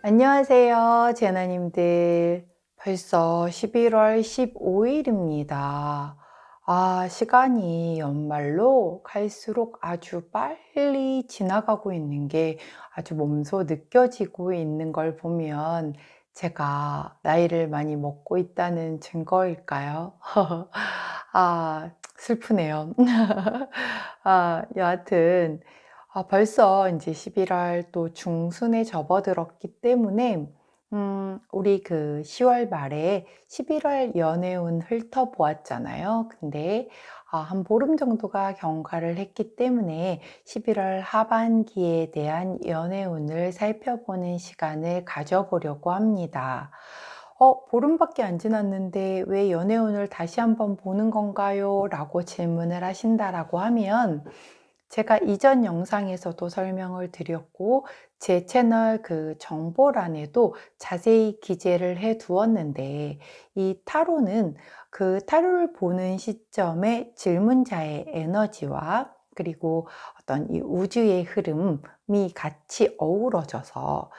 안녕하세요, 제나님들. 벌써 11월 15일입니다. 시간이 연말로 갈수록 아주 빨리 지나가고 있는 게 아주 몸소 느껴지고 있는 걸 보면 제가 나이를 많이 먹고 있다는 증거일까요? 슬프네요. 여하튼 벌써 이제 11월 또 중순에 접어들었기 때문에 우리 그 10월 말에 11월 연애운 훑어보았잖아요. 근데 한 보름 정도가 경과를 했기 때문에 11월 하반기에 대한 연애운을 살펴보는 시간을 가져보려고 합니다. 보름밖에 안 지났는데 왜 연애운을 다시 한번 보는 건가요? 라고 질문을 하신다라고 하면 제가 이전 영상에서도 설명을 드렸고 제 채널 그 정보란에도 자세히 기재를 해 두었는데 이 타로는 그 타로를 보는 시점에 질문자의 에너지와 그리고 어떤 이 우주의 흐름이 같이 어우러져서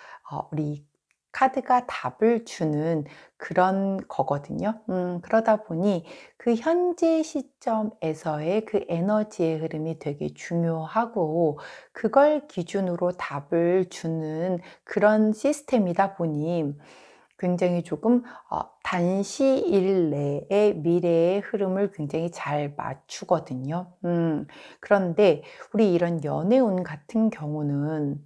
우리 카드가 답을 주는 그런 거거든요. 그러다 보니 그 현재 시점에서의 그 에너지의 흐름이 되게 중요하고 그걸 기준으로 답을 주는 그런 시스템이다 보니 굉장히 조금 단시일 내에 미래의 흐름을 굉장히 잘 맞추거든요. 그런데 우리 이런 연애운 같은 경우는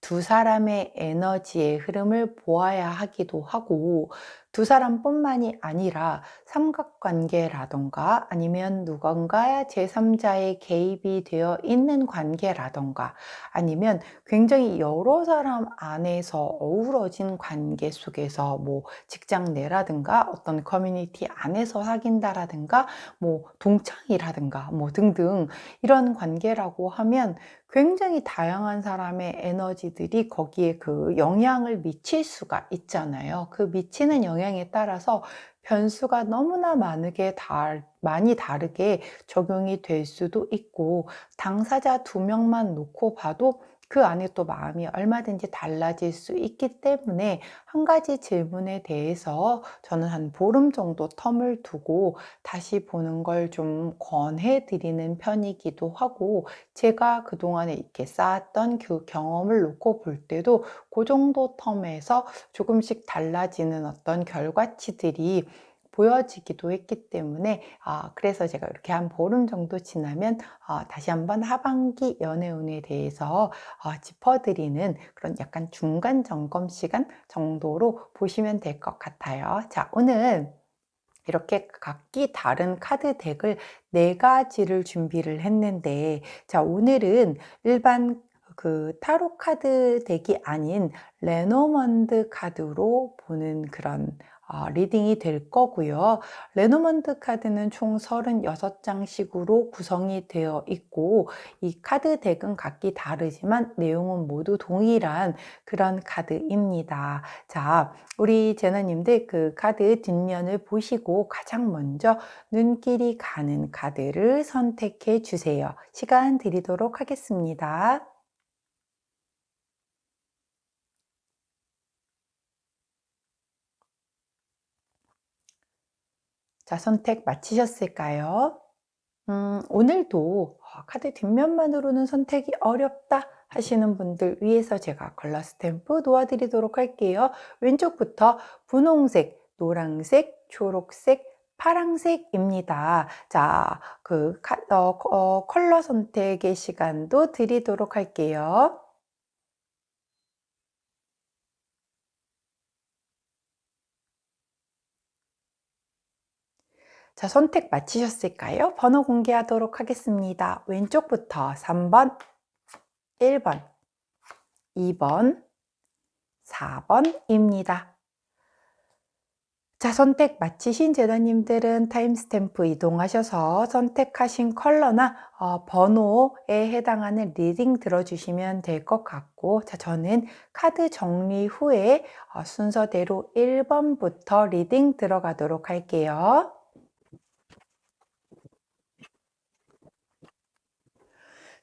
두 사람의 에너지의 흐름을 보아야 하기도 하고 두 사람뿐만이 아니라 삼각관계라던가 아니면 누군가 제3자의 개입이 되어 있는 관계라던가 아니면 굉장히 여러 사람 안에서 어우러진 관계 속에서 뭐 직장 내라든가 어떤 커뮤니티 안에서 사귄다라든가 뭐 동창이라든가 뭐 등등 이런 관계라고 하면 굉장히 다양한 사람의 에너지들이 거기에 그 영향을 미칠 수가 있잖아요. 그 미치는 영향에 따라서 변수가 너무나 많이 다르게 적용이 될 수도 있고 당사자 두 명만 놓고 봐도 그 안에 또 마음이 얼마든지 달라질 수 있기 때문에 한 가지 질문에 대해서 저는 한 보름 정도 텀을 두고 다시 보는 걸 좀 권해 드리는 편이기도 하고 제가 그동안에 이렇게 쌓았던 그 경험을 놓고 볼 때도 그 정도 텀에서 조금씩 달라지는 어떤 결과치들이 보여지기도 했기 때문에 그래서 제가 이렇게 한 보름 정도 지나면 다시 한번 하반기 연애운에 대해서 짚어드리는 그런 약간 중간 점검 시간 정도로 보시면 될 것 같아요. 자, 오늘 이렇게 각기 다른 카드 덱을 네 가지를 준비를 했는데 자 오늘은 일반 그 타로 카드 덱이 아닌 레노먼드 카드로 보는 그런 리딩이 될 거고요. 레노먼드 카드는 총 36장씩으로 구성이 되어 있고 이 카드 덱은 각기 다르지만 내용은 모두 동일한 그런 카드입니다. 자, 우리 제너님들 그 카드 뒷면을 보시고 가장 먼저 눈길이 가는 카드를 선택해 주세요. 시간 드리도록 하겠습니다. 자, 선택 마치셨을까요? 오늘도 카드 뒷면만으로는 선택이 어렵다 하시는 분들 위해서 제가 컬러 스탬프 도와드리도록 할게요. 왼쪽부터 분홍색, 노란색, 초록색, 파란색입니다. 자, 컬러 선택의 시간도 드리도록 할게요. 자, 선택 마치셨을까요? 번호 공개하도록 하겠습니다. 왼쪽부터 3번, 1번, 2번, 4번입니다. 자, 선택 마치신 제자님들은 타임스탬프 이동하셔서 선택하신 컬러나 번호에 해당하는 리딩 들어주시면 될 것 같고 자, 저는 카드 정리 후에 순서대로 1번부터 리딩 들어가도록 할게요.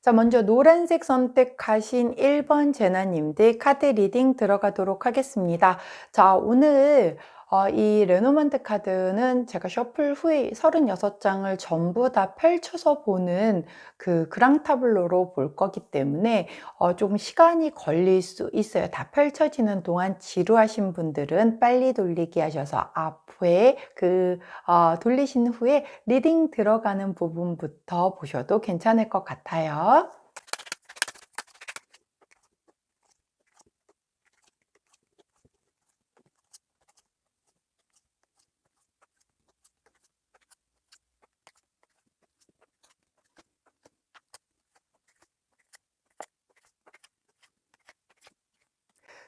자, 먼저 노란색 선택하신 1번 제나님들 카드 리딩 들어가도록 하겠습니다. 자, 오늘 이 레노먼트 카드는 제가 셔플 후에 36장을 전부 다 펼쳐서 보는 그 그랑타블로로 볼 거기 때문에 조금 시간이 걸릴 수 있어요. 다 펼쳐지는 동안 지루하신 분들은 빨리 돌리기 하셔서 앞에 돌리신 후에 리딩 들어가는 부분부터 보셔도 괜찮을 것 같아요.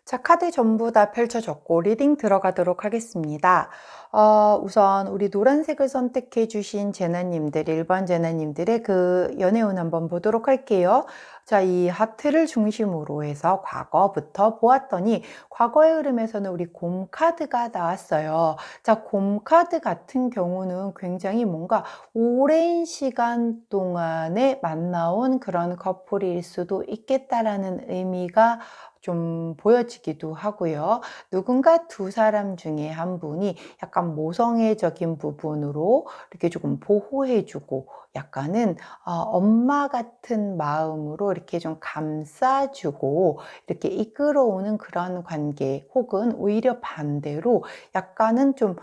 자, 카드 전부 다 펼쳐졌고 리딩 들어가도록 하겠습니다. 우선 우리 노란색을 선택해 주신 제나님들, 1번 제나님들의 그 연애운 한번 보도록 할게요. 자, 이 하트를 중심으로 해서 과거부터 보았더니 과거의 흐름에서는 우리 곰 카드가 나왔어요. 자, 곰 카드 같은 경우는 굉장히 뭔가 오랜 시간 동안에 만나온 그런 커플일 수도 있겠다라는 의미가 좀 보여지기도 하고요. 누군가 두 사람 중에 한 분이 약간 모성애적인 부분으로 이렇게 조금 보호해 주고 약간은 엄마 같은 마음으로 이렇게 좀 감싸 주고 이렇게 이끌어오는 그런 관계, 혹은 오히려 반대로 약간은 좀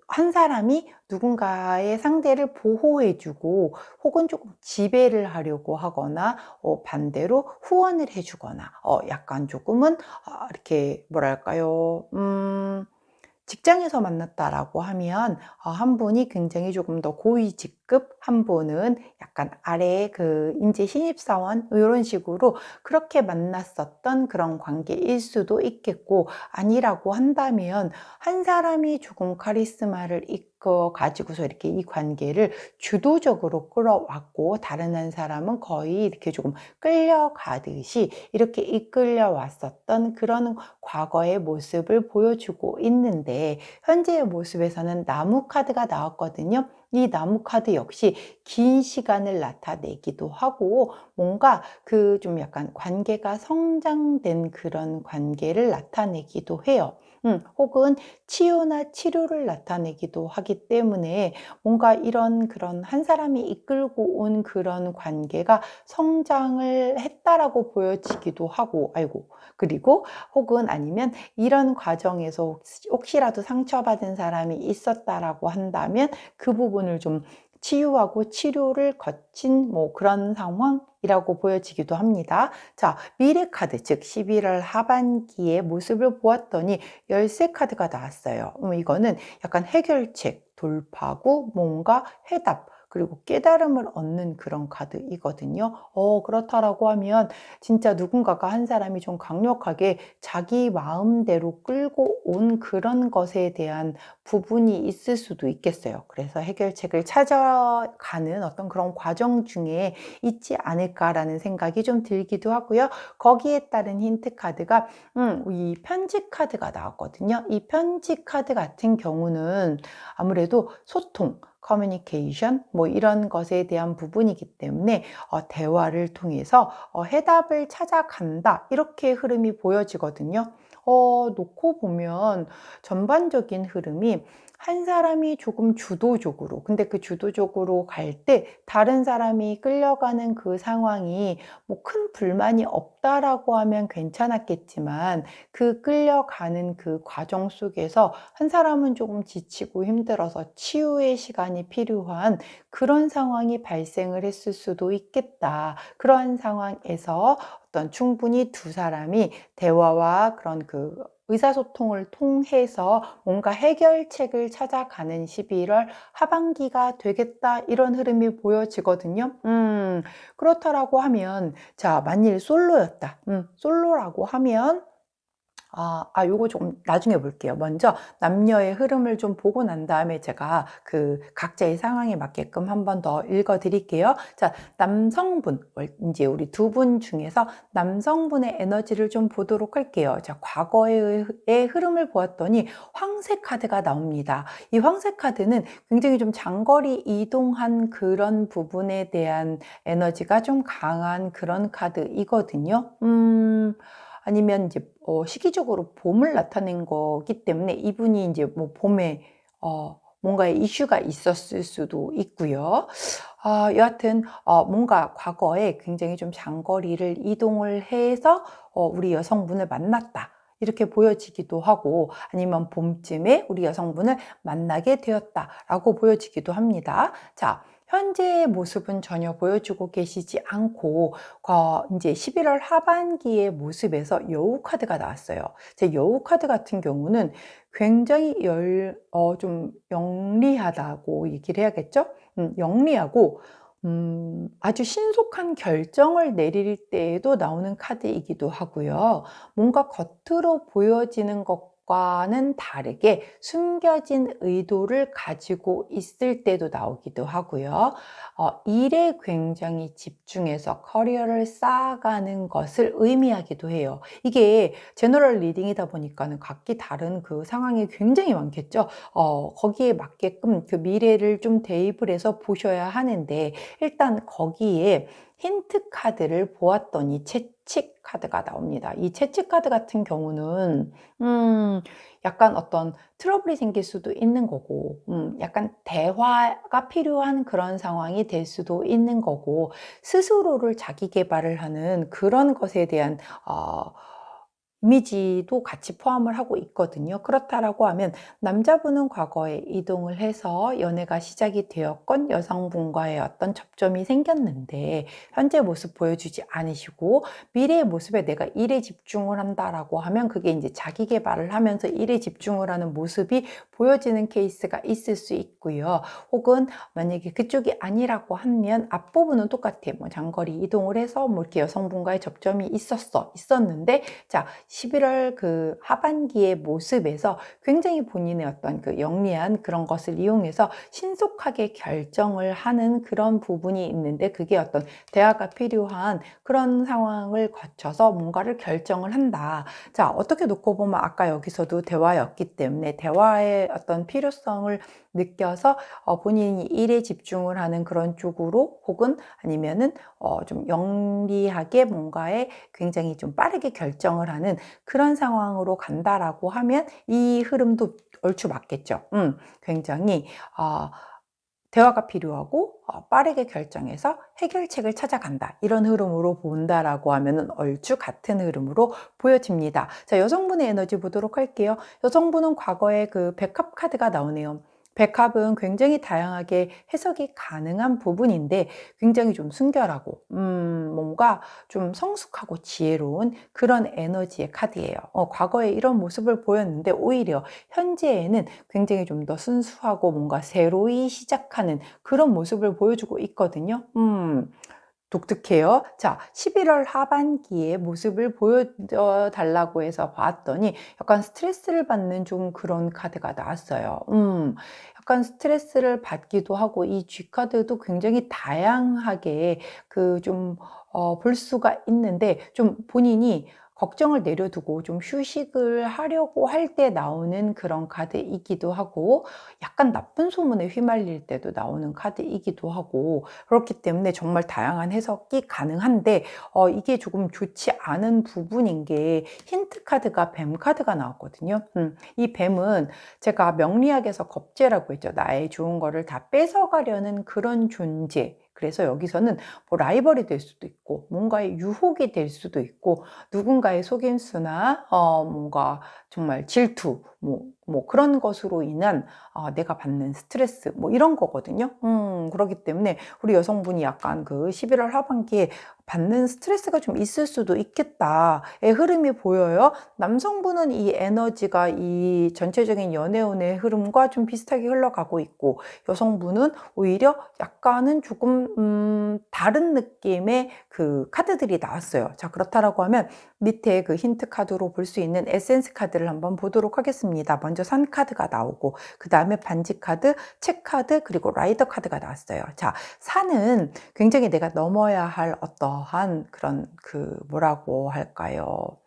한 사람이 누군가의 상대를 보호해 주고 혹은 조금 지배를 하려고 하거나 반대로 후원을 해 주거나 약간 조금은 이렇게 뭐랄까요? 직장에서 만났다라고 하면 한 분이 굉장히 조금 더 고위 직급, 한 분은 약간 아래 그 인제 신입사원 요런 식으로 그렇게 만났었던 그런 관계일 수도 있겠고, 아니라고 한다면 한 사람이 조금 카리스마를 이끌어 가지고서 이렇게 이 관계를 주도적으로 끌어왔고 다른 한 사람은 거의 이렇게 조금 끌려가듯이 이렇게 이끌려 왔었던 그런 과거의 모습을 보여주고 있는데, 현재의 모습에서는 나무 카드가 나왔거든요. 이 나무 카드 역시 긴 시간을 나타내기도 하고 뭔가 그 좀 약간 관계가 성장된 그런 관계를 나타내기도 해요. 혹은 치유나 치료를 나타내기도 하기 때문에 뭔가 이런 그런 한 사람이 이끌고 온 그런 관계가 성장을 했다라고 보여지기도 하고, 아이고, 그리고 혹은 아니면 이런 과정에서 혹시라도 상처받은 사람이 있었다라고 한다면 그 부분을 좀 치유하고 치료를 거친 뭐 그런 상황이라고 보여지기도 합니다. 자, 미래 카드, 즉 11월 하반기의 모습을 보았더니 열쇠 카드가 나왔어요. 이거는 약간 해결책, 돌파구, 뭔가 해답, 그리고 깨달음을 얻는 그런 카드이거든요. 그렇다라고 하면 진짜 누군가가 한 사람이 좀 강력하게 자기 마음대로 끌고 온 그런 것에 대한 부분이 있을 수도 있겠어요. 그래서 해결책을 찾아가는 어떤 그런 과정 중에 있지 않을까라는 생각이 좀 들기도 하고요. 거기에 따른 힌트 카드가 이 편지 카드가 나왔거든요. 이 편지 카드 같은 경우는 아무래도 소통, 커뮤니케이션 뭐 이런 것에 대한 부분이기 때문에 대화를 통해서 해답을 찾아간다, 이렇게 흐름이 보여지거든요. 놓고 보면 전반적인 흐름이 한 사람이 조금 주도적으로, 근데 그 주도적으로 갈 때 다른 사람이 끌려가는 그 상황이 뭐 큰 불만이 없다라고 하면 괜찮았겠지만, 그 끌려가는 그 과정 속에서 한 사람은 조금 지치고 힘들어서 치유의 시간이 필요한 그런 상황이 발생을 했을 수도 있겠다. 그러한 상황에서 어떤 충분히 두 사람이 대화와 그런 그 의사소통을 통해서 뭔가 해결책을 찾아가는 11월 하반기가 되겠다, 이런 흐름이 보여지거든요. 그렇다라고 하면, 자, 만일 솔로였다. 솔로라고 하면 요거 조금 나중에 볼게요. 먼저 남녀의 흐름을 좀 보고 난 다음에 제가 그 각자의 상황에 맞게끔 한 번 더 읽어 드릴게요. 자, 남성분, 이제 우리 두 분 중에서 남성분의 에너지를 좀 보도록 할게요. 자, 과거의 흐름을 보았더니 황새 카드가 나옵니다. 이 황새 카드는 굉장히 좀 장거리 이동한 그런 부분에 대한 에너지가 좀 강한 그런 카드이거든요. 아니면 이제 시기적으로 봄을 나타낸 거기 때문에 이분이 이제 뭐 봄에 뭔가의 이슈가 있었을 수도 있고요. 여하튼 뭔가 과거에 굉장히 좀 장거리를 이동을 해서 우리 여성분을 만났다. 이렇게 보여지기도 하고, 아니면 봄쯤에 우리 여성분을 만나게 되었다라고 보여지기도 합니다. 자, 현재의 모습은 전혀 보여주고 계시지 않고 이제 11월 하반기의 모습에서 여우 카드가 나왔어요. 제 여우 카드 같은 경우는 굉장히 좀 영리하다고 얘기를 해야겠죠? 영리하고 아주 신속한 결정을 내릴 때에도 나오는 카드이기도 하고요. 뭔가 겉으로 보여지는 것과는 다르게 숨겨진 의도를 가지고 있을 때도 나오기도 하고요. 일에 굉장히 집중해서 커리어를 쌓아가는 것을 의미하기도 해요. 이게 제너럴 리딩이다 보니까는 각기 다른 그 상황이 굉장히 많겠죠. 거기에 맞게끔 그 미래를 좀 대입을 해서 보셔야 하는데, 일단 거기에 힌트 카드를 보았더니 채찍 카드가 나옵니다. 이 채찍 카드 같은 경우는 약간 어떤 트러블이 생길 수도 있는 거고, 약간 대화가 필요한 그런 상황이 될 수도 있는 거고, 스스로를 자기 개발을 하는 그런 것에 대한 이미지도 같이 포함을 하고 있거든요. 그렇다라고 하면 남자분은 과거에 이동을 해서 연애가 시작이 되었건 여성분과의 어떤 접점이 생겼는데 현재 모습 보여주지 않으시고 미래의 모습에 내가 일에 집중을 한다라고 하면 그게 이제 자기 개발을 하면서 일에 집중을 하는 모습이 보여지는 케이스가 있을 수 있고요. 혹은 만약에 그쪽이 아니라고 하면 앞부분은 똑같아요. 뭐 장거리 이동을 해서 뭐 이렇게 여성분과의 접점이 있었는데, 자, 11월 그 하반기의 모습에서 굉장히 본인의 어떤 그 영리한 그런 것을 이용해서 신속하게 결정을 하는 그런 부분이 있는데, 그게 어떤 대화가 필요한 그런 상황을 거쳐서 뭔가를 결정을 한다. 자, 어떻게 놓고 보면 아까 여기서도 대화였기 때문에 대화의 어떤 필요성을 느껴서 본인이 일에 집중을 하는 그런 쪽으로, 혹은 아니면은 좀 영리하게 뭔가에 굉장히 좀 빠르게 결정을 하는 그런 상황으로 간다라고 하면 이 흐름도 얼추 맞겠죠. 굉장히 대화가 필요하고 빠르게 결정해서 해결책을 찾아간다. 이런 흐름으로 본다라고 하면은 얼추 같은 흐름으로 보여집니다. 자, 여성분의 에너지 보도록 할게요. 여성분은 과거에 그 백합 카드가 나오네요. 백합은 굉장히 다양하게 해석이 가능한 부분인데 굉장히 좀 순결하고 뭔가 좀 성숙하고 지혜로운 그런 에너지의 카드예요. 과거에 이런 모습을 보였는데 오히려 현재에는 굉장히 좀 더 순수하고 뭔가 새로이 시작하는 그런 모습을 보여주고 있거든요. 독특해요. 자, 11월 하반기의 모습을 보여달라고 해서 봤더니 약간 스트레스를 받는 좀 그런 카드가 나왔어요. 약간 스트레스를 받기도 하고, 이 G카드도 굉장히 다양하게 볼 수가 있는데, 좀 본인이 걱정을 내려두고 좀 휴식을 하려고 할 때 나오는 그런 카드이기도 하고, 약간 나쁜 소문에 휘말릴 때도 나오는 카드이기도 하고, 그렇기 때문에 정말 다양한 해석이 가능한데, 이게 조금 좋지 않은 부분인 게 힌트 카드가 뱀 카드가 나왔거든요. 이 뱀은 제가 명리학에서 겁재라고 했죠. 나의 좋은 거를 다 뺏어가려는 그런 존재. 그래서 여기서는 뭐 라이벌이 될 수도 있고, 뭔가의 유혹이 될 수도 있고, 누군가의 속임수나 뭔가 정말 질투, 뭐 그런 것으로 인한 내가 받는 스트레스 뭐 이런 거거든요. 그렇기 때문에 우리 여성분이 약간 그 11월 하반기에 받는 스트레스가 좀 있을 수도 있겠다의 흐름이 보여요. 남성분은 이 에너지가 이 전체적인 연애운의 흐름과 좀 비슷하게 흘러가고 있고, 여성분은 오히려 약간은 조금 다른 느낌의 그 카드들이 나왔어요. 자, 그렇다라고 하면 밑에 그 힌트 카드로 볼 수 있는 에센스 카드를 한번 보도록 하겠습니다. 먼저 산 카드가 나오고, 그 다음에 반지 카드, 책 카드, 그리고 라이더 카드가 나왔어요. 자, 산은 굉장히 내가 넘어야 할 어떠한 그런 그 뭐라고 할까요?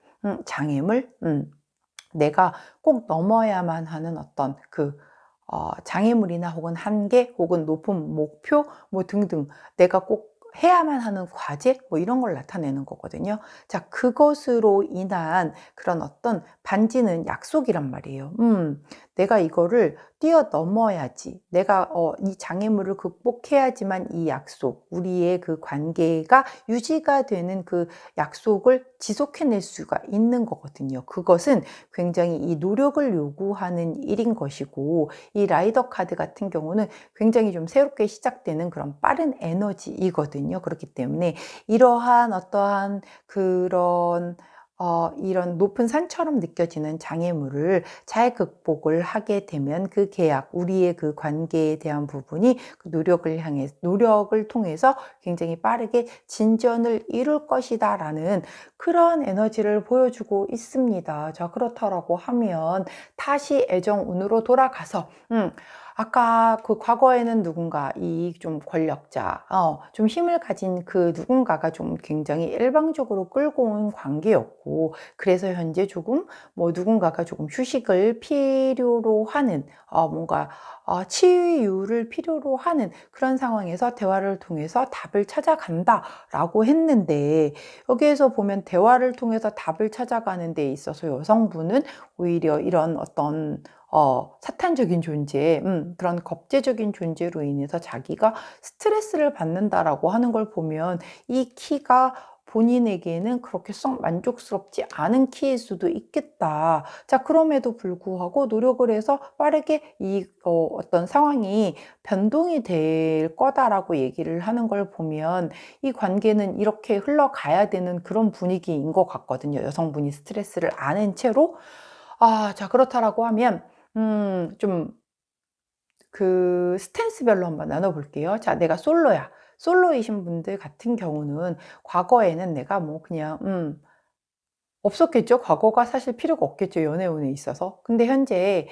장애물? 내가 꼭 넘어야만 하는 어떤 그 장애물이나 혹은 한계 혹은 높은 목표 뭐 등등 내가 꼭 해야만 하는 과제 뭐 이런 걸 나타내는 거거든요. 자, 그것으로 인한 그런 어떤 반지는 약속이란 말이에요. 내가 이거를 뛰어넘어야지. 내가 이 장애물을 극복해야지만 이 약속, 우리의 그 관계가 유지가 되는 그 약속을 지속해낼 수가 있는 거거든요. 그것은 굉장히 이 노력을 요구하는 일인 것이고, 이 라이더 카드 같은 경우는 굉장히 좀 새롭게 시작되는 그런 빠른 에너지이거든요. 그렇기 때문에 이러한 어떠한 그런 이런 높은 산처럼 느껴지는 장애물을 잘 극복을 하게 되면 그 계약, 우리의 그 관계에 대한 부분이 그 노력을 통해서 굉장히 빠르게 진전을 이룰 것이다 라는 그런 에너지를 보여주고 있습니다. 자, 그렇다라고 하면 다시 애정운으로 돌아가서 아까 그 과거에는 누군가 이 좀 권력자, 좀 힘을 가진 그 누군가가 좀 굉장히 일방적으로 끌고 온 관계였고, 그래서 현재 조금 뭐 누군가가 조금 휴식을 필요로 하는 뭔가 치유를 필요로 하는 그런 상황에서 대화를 통해서 답을 찾아간다라고 했는데, 여기에서 보면 대화를 통해서 답을 찾아가는 데 있어서 여성분은 오히려 이런 어떤 사탄적인 존재, 그런 겁재적인 존재로 인해서 자기가 스트레스를 받는다라고 하는 걸 보면 이 키가 본인에게는 그렇게 썩 만족스럽지 않은 키일 수도 있겠다. 자, 그럼에도 불구하고 노력을 해서 빠르게 이 어떤 상황이 변동이 될 거다라고 얘기를 하는 걸 보면 이 관계는 이렇게 흘러가야 되는 그런 분위기인 것 같거든요. 여성분이 스트레스를 아는 채로. 자, 그렇다라고 하면 좀 그 스탠스별로 한번 나눠 볼게요. 자, 내가 솔로야. 솔로이신 분들 같은 경우는 과거에는 내가 뭐 그냥 없었겠죠. 과거가 사실 필요가 없겠죠, 연애운에 있어서. 근데 현재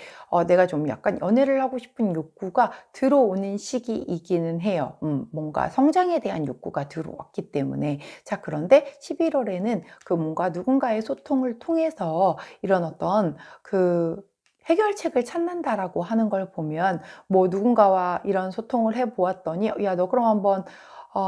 내가 좀 약간 연애를 하고 싶은 욕구가 들어오는 시기이기는 해요. 뭔가 성장에 대한 욕구가 들어왔기 때문에. 자, 그런데 11월에는 그 뭔가 누군가의 소통을 통해서 이런 어떤 그 해결책을 찾는다라고 하는 걸 보면, 뭐 누군가와 이런 소통을 해 보았더니 야, 너 그럼 한번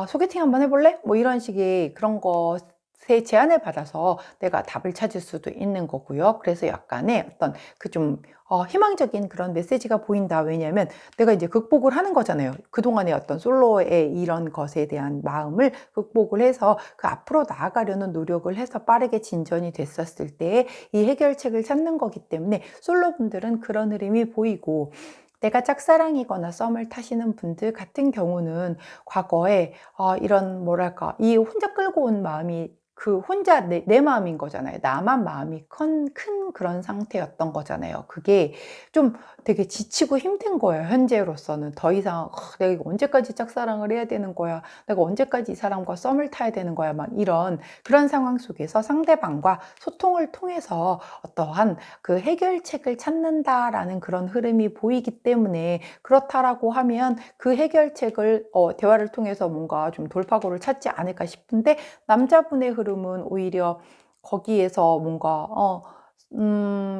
소개팅 한번 해볼래? 뭐 이런 식의 그런 것에 제안을 받아서 내가 답을 찾을 수도 있는 거고요. 그래서 약간의 어떤 그 좀 희망적인 그런 메시지가 보인다. 왜냐하면 내가 이제 극복을 하는 거잖아요. 그동안의 어떤 솔로의 이런 것에 대한 마음을 극복을 해서 그 앞으로 나아가려는 노력을 해서 빠르게 진전이 됐었을 때 이 해결책을 찾는 거기 때문에 솔로분들은 그런 흐름이 보이고, 내가 짝사랑이거나 썸을 타시는 분들 같은 경우는 과거에 이런 뭐랄까 이 혼자 끌고 온 마음이 그 혼자 내 마음인 거잖아요. 나만 마음이 큰 그런 상태였던 거잖아요. 그게 좀 되게 지치고 힘든 거예요. 현재로서는 더 이상 내가 이거 언제까지 짝사랑을 해야 되는 거야. 내가 언제까지 이 사람과 썸을 타야 되는 거야. 막 이런 그런 상황 속에서 상대방과 소통을 통해서 어떠한 그 해결책을 찾는다라는 그런 흐름이 보이기 때문에, 그렇다라고 하면 그 해결책을 대화를 통해서 뭔가 좀 돌파구를 찾지 않을까 싶은데, 남자분의 흐름은 오히려 거기에서 뭔가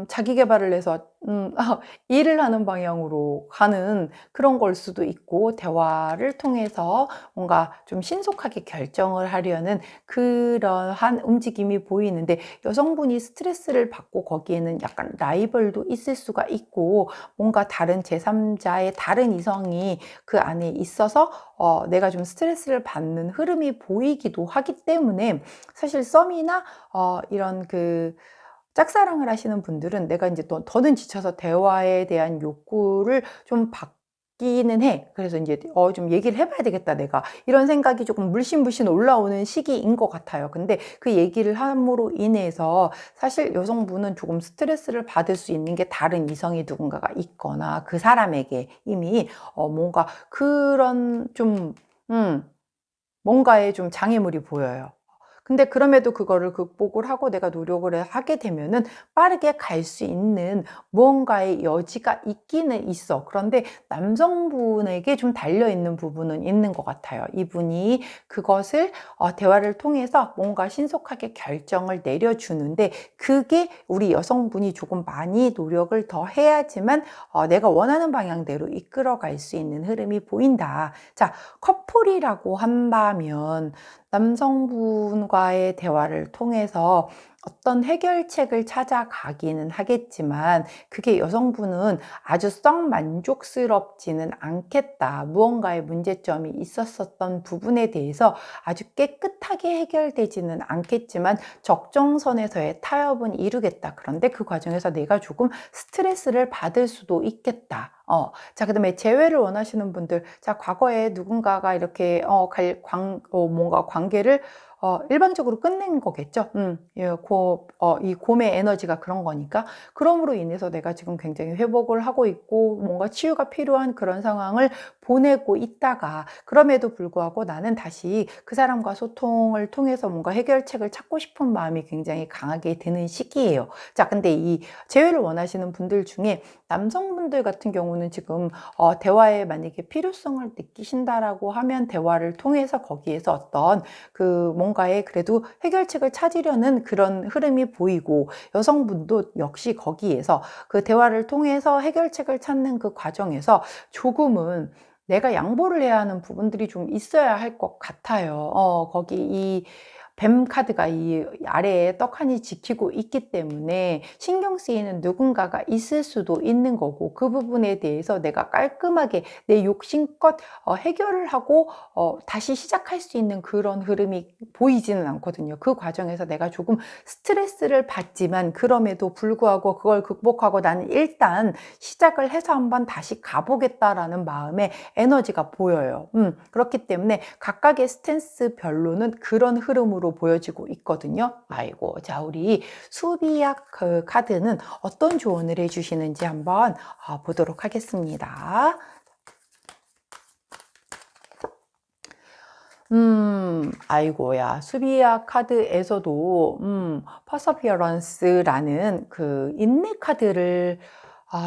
자기 개발을 해서 일을 하는 방향으로 가는 그런 걸 수도 있고, 대화를 통해서 뭔가 좀 신속하게 결정을 하려는 그러한 움직임이 보이는데, 여성분이 스트레스를 받고 거기에는 약간 라이벌도 있을 수가 있고, 뭔가 다른 제3자의 다른 이성이 그 안에 있어서 내가 좀 스트레스를 받는 흐름이 보이기도 하기 때문에, 사실 썸이나 이런 그 짝사랑을 하시는 분들은 내가 이제 또 더는 지쳐서 대화에 대한 욕구를 좀 받기는 해. 그래서 이제 좀 얘기를 해봐야 되겠다, 내가. 이런 생각이 조금 물씬물씬 올라오는 시기인 것 같아요. 근데 그 얘기를 함으로 인해서 사실 여성분은 조금 스트레스를 받을 수 있는 게 다른 이성이 누군가가 있거나 그 사람에게 이미 뭔가 그런 좀, 뭔가에 좀 장애물이 보여요. 근데 그럼에도 그거를 극복을 하고 내가 노력을 하게 되면은 빠르게 갈 수 있는 무언가의 여지가 있기는 있어. 그런데 남성분에게 좀 달려있는 부분은 있는 것 같아요. 이분이 그것을 대화를 통해서 뭔가 신속하게 결정을 내려주는데, 그게 우리 여성분이 조금 많이 노력을 더 해야지만 내가 원하는 방향대로 이끌어갈 수 있는 흐름이 보인다. 자, 커플이라고 한다면 남성분과의 대화를 통해서 어떤 해결책을 찾아가기는 하겠지만, 그게 여성분은 아주 썩 만족스럽지는 않겠다. 무언가의 문제점이 있었었던 부분에 대해서 아주 깨끗하게 해결되지는 않겠지만 적정선에서의 타협은 이루겠다. 그런데 그 과정에서 내가 조금 스트레스를 받을 수도 있겠다. 자, 그 다음에 재회를 원하시는 분들, 자, 과거에 누군가가 이렇게, 뭔가 관계를, 일방적으로 끝낸 거겠죠. 예, 이 곰의 에너지가 그런 거니까. 그럼으로 인해서 내가 지금 굉장히 회복을 하고 있고, 뭔가 치유가 필요한 그런 상황을 보내고 있다가, 그럼에도 불구하고 나는 다시 그 사람과 소통을 통해서 뭔가 해결책을 찾고 싶은 마음이 굉장히 강하게 드는 시기예요. 자, 근데 이 재회를 원하시는 분들 중에 남성분들 같은 경우는 지금 대화에 만약에 필요성을 느끼신다라고 하면 대화를 통해서 거기에서 어떤 그 뭔가에 그래도 해결책을 찾으려는 그런 흐름이 보이고, 여성분도 역시 거기에서 그 대화를 통해서 해결책을 찾는 그 과정에서 조금은 내가 양보를 해야 하는 부분들이 좀 있어야 할 것 같아요. 거기 이 뱀 카드가 이 아래에 떡하니 지키고 있기 때문에 신경 쓰이는 누군가가 있을 수도 있는 거고, 그 부분에 대해서 내가 깔끔하게 내 욕심껏 해결을 하고 다시 시작할 수 있는 그런 흐름이 보이지는 않거든요. 그 과정에서 내가 조금 스트레스를 받지만 그럼에도 불구하고 그걸 극복하고 나는 일단 시작을 해서 한번 다시 가보겠다라는 마음의 에너지가 보여요. 그렇기 때문에 각각의 스탠스별로는 그런 흐름으로 보여지고 있거든요. 아이고, 자, 우리 수비약 그 카드는 어떤 조언을 해주시는지 한번 보도록 하겠습니다. 아이고야. 수비약 카드에서도, 퍼서피어런스라는 그 인내 카드를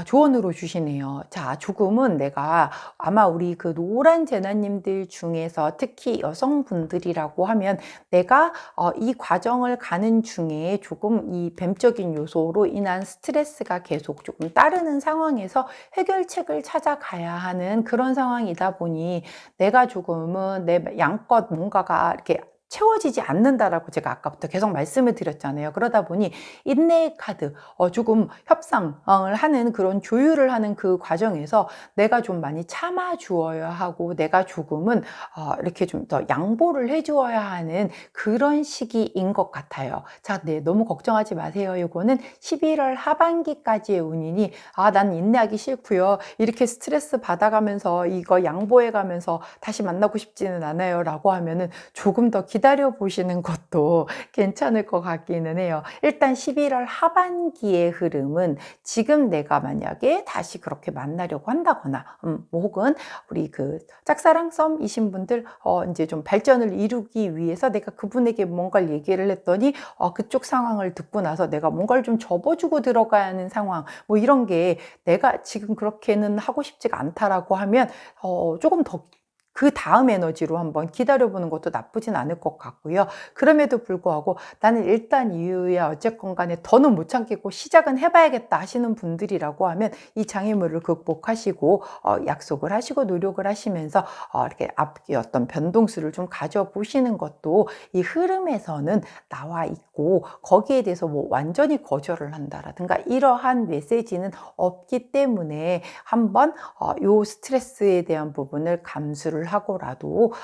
조언으로 주시네요. 자, 조금은 내가 아마 우리 그 노란 제나님들 중에서 특히 여성분들이라고 하면 내가 이 과정을 가는 중에 조금 이 뱀적인 요소로 인한 스트레스가 계속 조금 따르는 상황에서 해결책을 찾아가야 하는 그런 상황이다 보니 내가 조금은 내 양껏 뭔가가 이렇게 채워지지 않는다라고 제가 아까부터 계속 말씀을 드렸잖아요. 그러다 보니 인내의 카드, 조금 협상을 하는 그런 조율을 하는 그 과정에서 내가 좀 많이 참아 주어야 하고, 내가 조금은 이렇게 좀 더 양보를 해 주어야 하는 그런 시기인 것 같아요. 자, 네, 너무 걱정하지 마세요. 이거는 11월 하반기까지의 운이니, 난 인내하기 싫고요. 이렇게 스트레스 받아가면서 이거 양보해 가면서 다시 만나고 싶지는 않아요. 라고 하면은 조금 더 기다려 보시는 것도 괜찮을 것 같기는 해요. 일단 11월 하반기의 흐름은 지금 내가 만약에 다시 그렇게 만나려고 한다거나, 뭐 혹은 우리 그 짝사랑 썸이신 분들, 이제 좀 발전을 이루기 위해서 내가 그분에게 뭔가를 얘기를 했더니, 그쪽 상황을 듣고 나서 내가 뭔가를 좀 접어주고 들어가야 하는 상황, 뭐 이런 게 내가 지금 그렇게는 하고 싶지가 않다라고 하면, 조금 더 그 다음 에너지로 한번 기다려보는 것도 나쁘진 않을 것 같고요. 그럼에도 불구하고 나는 일단 이유야 어쨌건 간에 더는 못 참겠고 시작은 해봐야겠다 하시는 분들이라고 하면 이 장애물을 극복하시고 약속을 하시고 노력을 하시면서 이렇게 앞뒤 어떤 변동수를 좀 가져보시는 것도 이 흐름에서는 나와 있고, 거기에 대해서 뭐 완전히 거절을 한다라든가 이러한 메시지는 없기 때문에 한번 요 스트레스에 대한 부분을 감수를 하고라도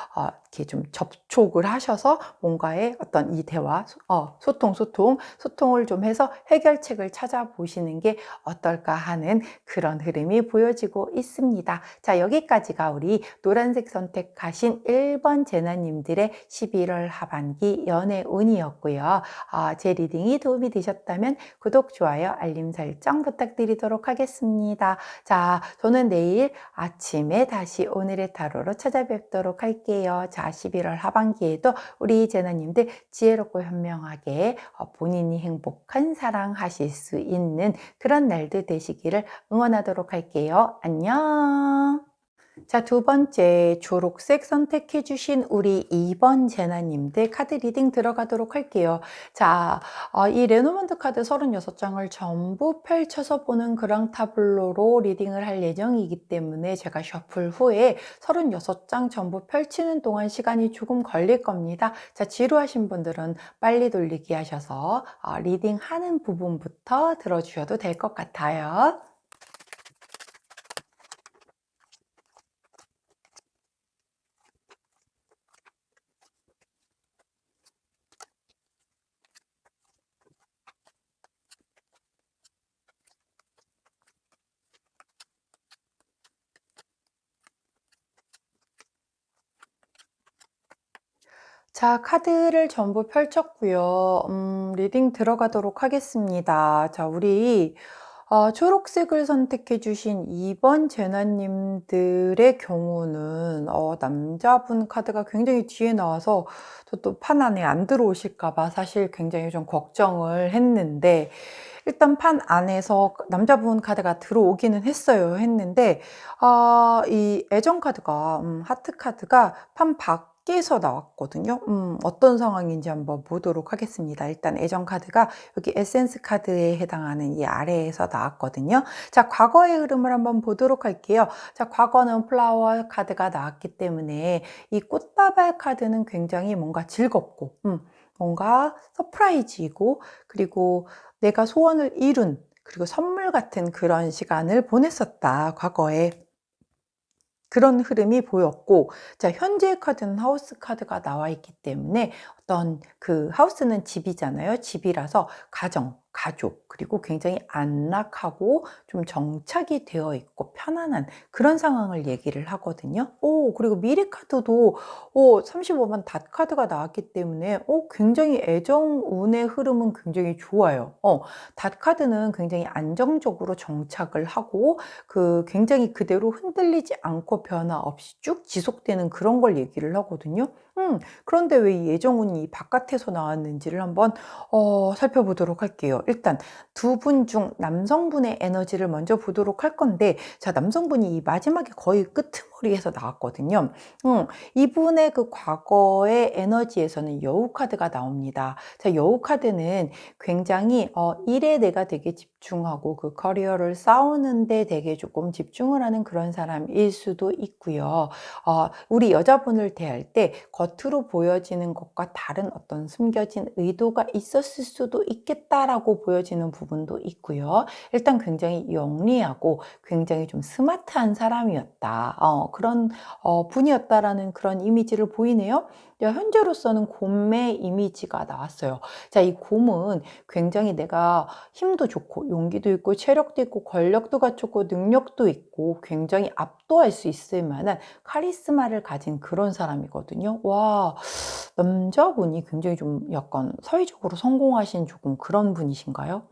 이렇게 좀 접촉을 하셔서 뭔가의 어떤 이 대화, 소통을 좀 해서 해결책을 찾아보시는 게 어떨까 하는 그런 흐름이 보여지고 있습니다. 자, 여기까지가 우리 노란색 선택하신 1번 제나님들의 11월 하반기 연애 운이었고요. 제 리딩이 도움이 되셨다면 구독, 좋아요, 알림 설정 부탁드리도록 하겠습니다. 자, 저는 내일 아침에 다시 오늘의 타로로 찾아뵙도록 할게요. 자, 11월 하반기에도 우리 제나님들 지혜롭고 현명하게 본인이 행복한 사랑하실 수 있는 그런 날도 되시기를 응원하도록 할게요. 안녕. 자, 두 번째 초록색 선택해 주신 우리 2번 제나님들 카드 리딩 들어가도록 할게요. 자, 이 레노먼드 카드 36장을 전부 펼쳐서 보는 그랑 타블로로 리딩을 할 예정이기 때문에 제가 셔플 후에 36장 전부 펼치는 동안 시간이 조금 걸릴 겁니다. 자, 지루하신 분들은 빨리 돌리기 하셔서 리딩하는 부분부터 들어주셔도 될 것 같아요. 자, 카드를 전부 펼쳤고요. 리딩 들어가도록 하겠습니다. 자, 우리 초록색을 선택해 주신 2번 제나님들의 경우는 남자분 카드가 굉장히 뒤에 나와서 저 또 판 안에 안 들어오실까 봐 사실 굉장히 좀 걱정을 했는데, 일단 판 안에서 남자분 카드가 들어오기는 했는데 이 애정 카드가 하트 카드가 판 밖에서 나왔거든요. 어떤 상황인지 한번 보도록 하겠습니다. 일단 애정 카드가 여기 에센스 카드에 해당하는 이 아래에서 나왔거든요. 자, 과거의 흐름을 한번 보도록 할게요. 자, 과거는 플라워 카드가 나왔기 때문에 이 꽃다발 카드는 굉장히 뭔가 즐겁고 뭔가 서프라이즈이고, 그리고 내가 소원을 이룬, 그리고 선물 같은 그런 시간을 보냈었다, 과거에. 그런 흐름이 보였고, 자, 현재 카드는 하우스 카드가 나와 있기 때문에 어떤 그 하우스는 집이잖아요. 집이라서 가정, 가족, 그리고 굉장히 안락하고 좀 정착이 되어 있고 편안한 그런 상황을 얘기를 하거든요. 그리고 미래 카드도 35번 닷 카드가 나왔기 때문에 굉장히 애정운의 흐름은 굉장히 좋아요. 닷 카드는 굉장히 안정적으로 정착을 하고 굉장히 그대로 흔들리지 않고 변화 없이 쭉 지속되는 그런 걸 얘기를 하거든요. 그런데 왜 이 애정운이 바깥에서 나왔는지를 한번 살펴보도록 할게요. 일단 두 분 중 남성분의 에너지를 먼저 보도록 할 건데, 자, 남성분이 이 마지막에 거의 끄트머리에서 나왔거든요. 이분의 그 과거의 에너지에서는 여우 카드가 나옵니다. 자, 여우 카드는 굉장히 일에 내가 되게 집중하고 그 커리어를 쌓우는데 되게 조금 집중을 하는 그런 사람일 수도 있고요. 우리 여자분을 대할 때 겉으로 보여지는 것과 다른 어떤 숨겨진 의도가 있었을 수도 있겠다라고 보여지는 부분도 있고요. 일단 굉장히 영리하고 굉장히 좀 스마트한 사람이었다. 그런 분이었다라는 그런 이미지를 보이네요. 현재로서는 곰의 이미지가 나왔어요. 자, 이 곰은 굉장히 내가 힘도 좋고 용기도 있고 체력도 있고 권력도 갖췄고 능력도 있고 굉장히 압도할 수 있을 만한 카리스마를 가진 그런 사람이거든요. 와, 남자분이 굉장히 좀 약간 사회적으로 성공하신 조금 그런 분이신가요?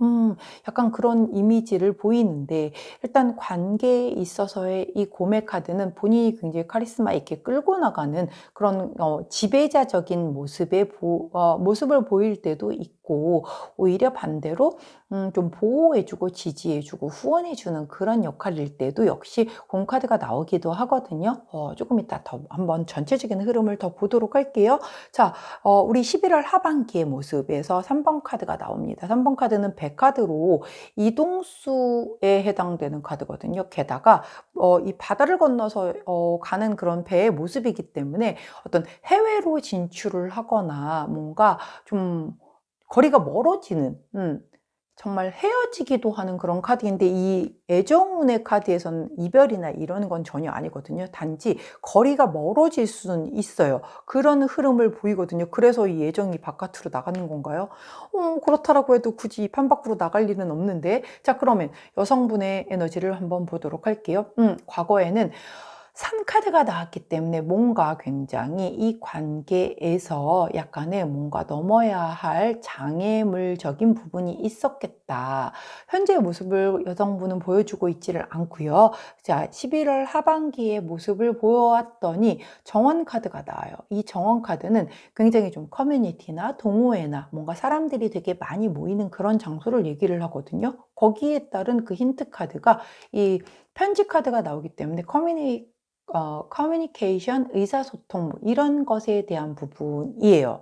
약간 그런 이미지를 보이는데, 일단 관계에 있어서의 이 고메 카드는 본인이 굉장히 카리스마 있게 끌고 나가는 그런 지배자적인 모습을 보일 때도 있고, 오히려 반대로 좀 보호해주고 지지해주고 후원해주는 그런 역할일 때도 역시 곰카드가 나오기도 하거든요. 조금 이따 더 한번 전체적인 흐름을 더 보도록 할게요. 자, 우리 11월 하반기의 모습에서 3번 카드가 나옵니다. 3번 카드는 배 카드로 이동수에 해당되는 카드거든요. 게다가 이 바다를 건너서 가는 그런 배의 모습이기 때문에 어떤 해외로 진출을 하거나 뭔가 좀 거리가 멀어지는 정말 헤어지기도 하는 그런 카드인데 이 애정운의 카드에서는 이별이나 이런 건 전혀 아니거든요. 단지 거리가 멀어질 수는 있어요. 그런 흐름을 보이거든요. 그래서 이 애정이 바깥으로 나가는 건가요? 그렇다라고 해도 굳이 판 밖으로 나갈 일은 없는데. 자, 그러면 여성분의 에너지를 한번 보도록 할게요. 과거에는 산 카드가 나왔기 때문에 뭔가 굉장히 이 관계에서 약간의 뭔가 넘어야 할 장애물적인 부분이 있었겠다. 현재의 모습을 여성분은 보여주고 있지를 않고요. 자, 11월 하반기의 모습을 보여왔더니 정원 카드가 나와요. 이 정원 카드는 굉장히 좀 커뮤니티나 동호회나 뭔가 사람들이 되게 많이 모이는 그런 장소를 얘기를 하거든요. 거기에 따른 그 힌트 카드가 이 편지 카드가 나오기 때문에 커뮤니케이션, 의사소통 뭐 이런 것에 대한 부분이에요.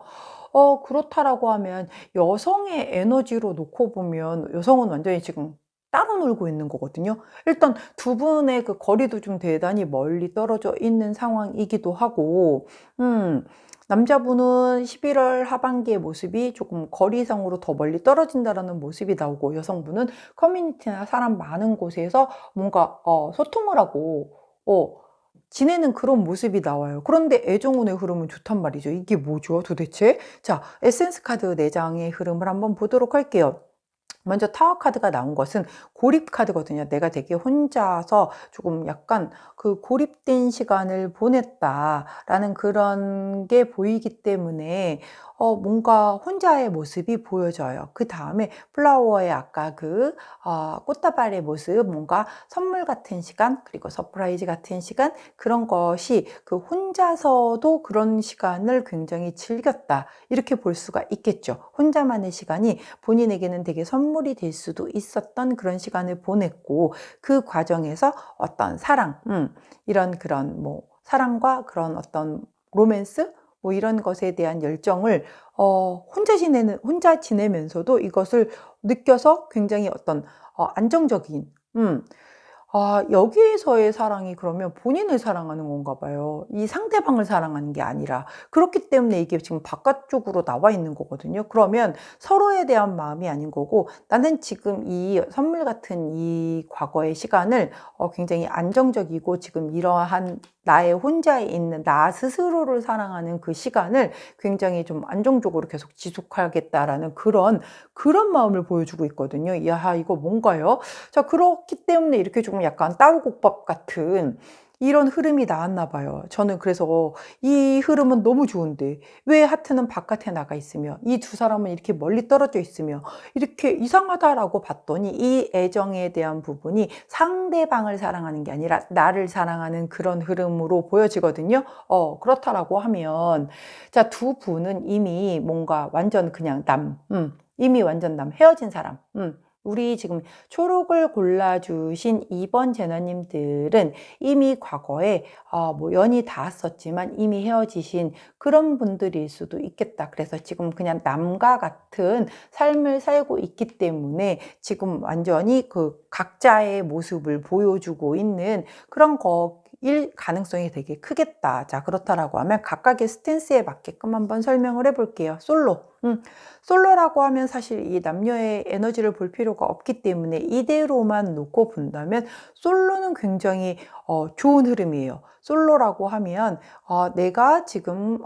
그렇다라고 하면 여성의 에너지로 놓고 보면 여성은 완전히 지금 따로 놀고 있는 거거든요. 일단 두 분의 그 거리도 좀 대단히 멀리 떨어져 있는 상황이기도 하고, 남자분은 11월 하반기의 모습이 조금 거리상으로 더 멀리 떨어진다라는 모습이 나오고, 여성분은 커뮤니티나 사람 많은 곳에서 뭔가 소통을 하고 지내는 그런 모습이 나와요. 그런데 애정운의 흐름은 좋단 말이죠. 이게 뭐죠, 도대체? 자, 에센스 카드 4장의 흐름을 한번 보도록 할게요. 먼저 타워 카드가 나온 것은 고립 카드거든요. 내가 되게 혼자서 조금 약간 그 고립된 시간을 보냈다라는 그런 게 보이기 때문에 뭔가 혼자의 모습이 보여져요. 그 다음에 플라워의 아까 그 꽃다발의 모습, 뭔가 선물 같은 시간, 그리고 서프라이즈 같은 시간, 그런 것이 그 혼자서도 그런 시간을 굉장히 즐겼다. 이렇게 볼 수가 있겠죠. 혼자만의 시간이 본인에게는 되게 선물이 될 수도 있었던 그런 시간을 보냈고, 그 과정에서 어떤 사랑, 이런 그런 뭐 사랑과 그런 어떤 로맨스 뭐 이런 것에 대한 열정을 혼자 지내면서도 이것을 느껴서 굉장히 어떤 안정적인 여기에서의 사랑이 그러면 본인을 사랑하는 건가 봐요. 이 상대방을 사랑하는 게 아니라. 그렇기 때문에 이게 지금 바깥쪽으로 나와 있는 거거든요. 그러면 서로에 대한 마음이 아닌 거고, 나는 지금 이 선물 같은 이 과거의 시간을 굉장히 안정적이고 지금 이러한 나의 혼자 있는 나 스스로를 사랑하는 그 시간을 굉장히 좀 안정적으로 계속 지속하겠다라는 그런 마음을 보여주고 있거든요. 야, 이거 뭔가요? 자, 그렇기 때문에 이렇게 조금 약간 따로국밥 같은 이런 흐름이 나왔나 봐요. 저는 그래서 이 흐름은 너무 좋은데 왜 하트는 바깥에 나가 있으며 이 두 사람은 이렇게 멀리 떨어져 있으며 이렇게 이상하다라고 봤더니 이 애정에 대한 부분이 상대방을 사랑하는 게 아니라 나를 사랑하는 그런 흐름으로 보여지거든요. 그렇다라고 하면 자, 두 분은 이미 뭔가 완전 그냥 이미 완전 헤어진 사람. 우리 지금 초록을 골라주신 2번 제너님들은 이미 과거에 뭐 연이 닿았었지만 이미 헤어지신 그런 분들일 수도 있겠다. 그래서 지금 그냥 남과 같은 삶을 살고 있기 때문에 지금 완전히 그 각자의 모습을 보여주고 있는 그런 거일 가능성이 되게 크겠다. 자, 그렇다라고 하면 각각의 스탠스에 맞게끔 한번 설명을 해볼게요. 솔로. 솔로라고 하면 사실 이 남녀의 에너지를 볼 필요가 없기 때문에 이대로만 놓고 본다면 솔로는 굉장히 좋은 흐름이에요. 솔로라고 하면 내가 지금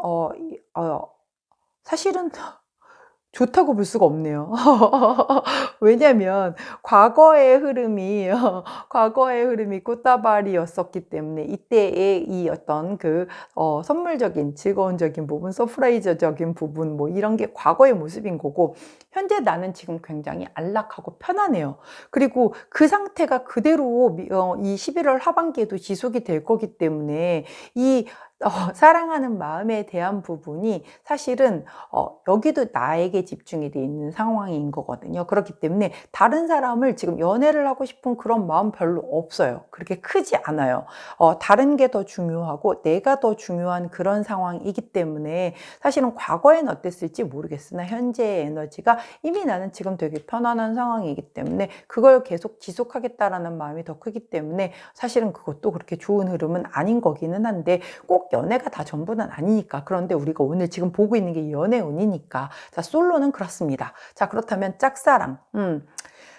사실은 좋다고 볼 수가 없네요. 왜냐면 과거의 흐름이 꽃다발이었었기 때문에 이때의 이 어떤 그 선물적인 즐거운적인 부분, 서프라이즈적인 부분 뭐 이런 게 과거의 모습인 거고, 현재 나는 지금 굉장히 안락하고 편안해요. 그리고 그 상태가 그대로 이 11월 하반기에도 지속이 될 거기 때문에 이 사랑하는 마음에 대한 부분이 사실은 여기도 나에게 집중이 돼 있는 상황인 거거든요. 그렇기 때문에 다른 사람을 지금 연애를 하고 싶은 그런 마음 별로 없어요. 그렇게 크지 않아요. 다른 게 더 중요하고 내가 더 중요한 그런 상황이기 때문에 사실은 과거엔 어땠을지 모르겠으나 현재의 에너지가 이미 나는 지금 되게 편안한 상황이기 때문에 그걸 계속 지속하겠다라는 마음이 더 크기 때문에 사실은 그것도 그렇게 좋은 흐름은 아닌 거기는 한데, 꼭 연애가 다 전부는 아니니까. 그런데 우리가 오늘 지금 보고 있는 게 연애운이니까. 자, 솔로는 그렇습니다. 자, 그렇다면 짝사랑.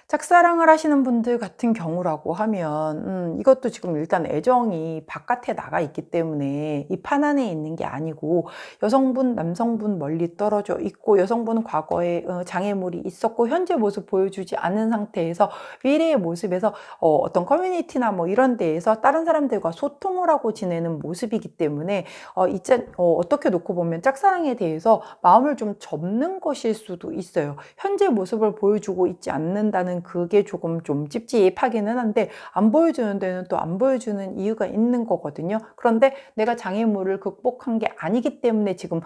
짝사랑을 하시는 분들 같은 경우라고 하면 이것도 지금 일단 애정이 바깥에 나가 있기 때문에 이 판 안에 있는 게 아니고 여성분, 남성분 멀리 떨어져 있고 여성분은 과거에 장애물이 있었고 현재 모습 보여주지 않는 상태에서 미래의 모습에서 어떤 커뮤니티나 뭐 이런 데에서 다른 사람들과 소통을 하고 지내는 모습이기 때문에 어떻게 놓고 보면 짝사랑에 대해서 마음을 좀 접는 것일 수도 있어요. 현재 모습을 보여주고 있지 않는다는 그게 조금 좀 찝찝하기는 한데 안 보여주는 데는 또 안 보여주는 이유가 있는 거거든요. 그런데 내가 장애물을 극복한 게 아니기 때문에 지금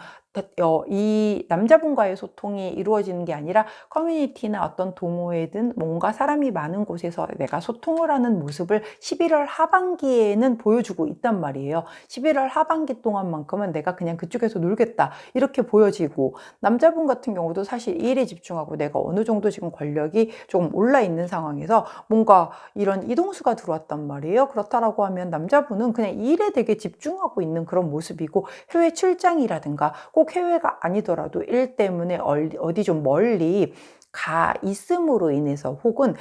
이 남자분과의 소통이 이루어지는 게 아니라 커뮤니티나 어떤 동호회든 뭔가 사람이 많은 곳에서 내가 소통을 하는 모습을 11월 하반기에는 보여주고 있단 말이에요. 11월 하반기 동안만큼은 내가 그냥 그쪽에서 놀겠다 이렇게 보여지고, 남자분 같은 경우도 사실 이 일에 집중하고 내가 어느 정도 지금 권력이 조금 올라 있는 상황에서 뭔가 이런 이동수가 들어왔단 말이에요. 그렇다라고 하면 남자분은 그냥 이 일에 되게 집중하고 있는 그런 모습이고, 해외 출장이라든가 꼭 해외가 아니더라도 일 때문에 어디 좀 멀리 가 있음으로 인해서 혹은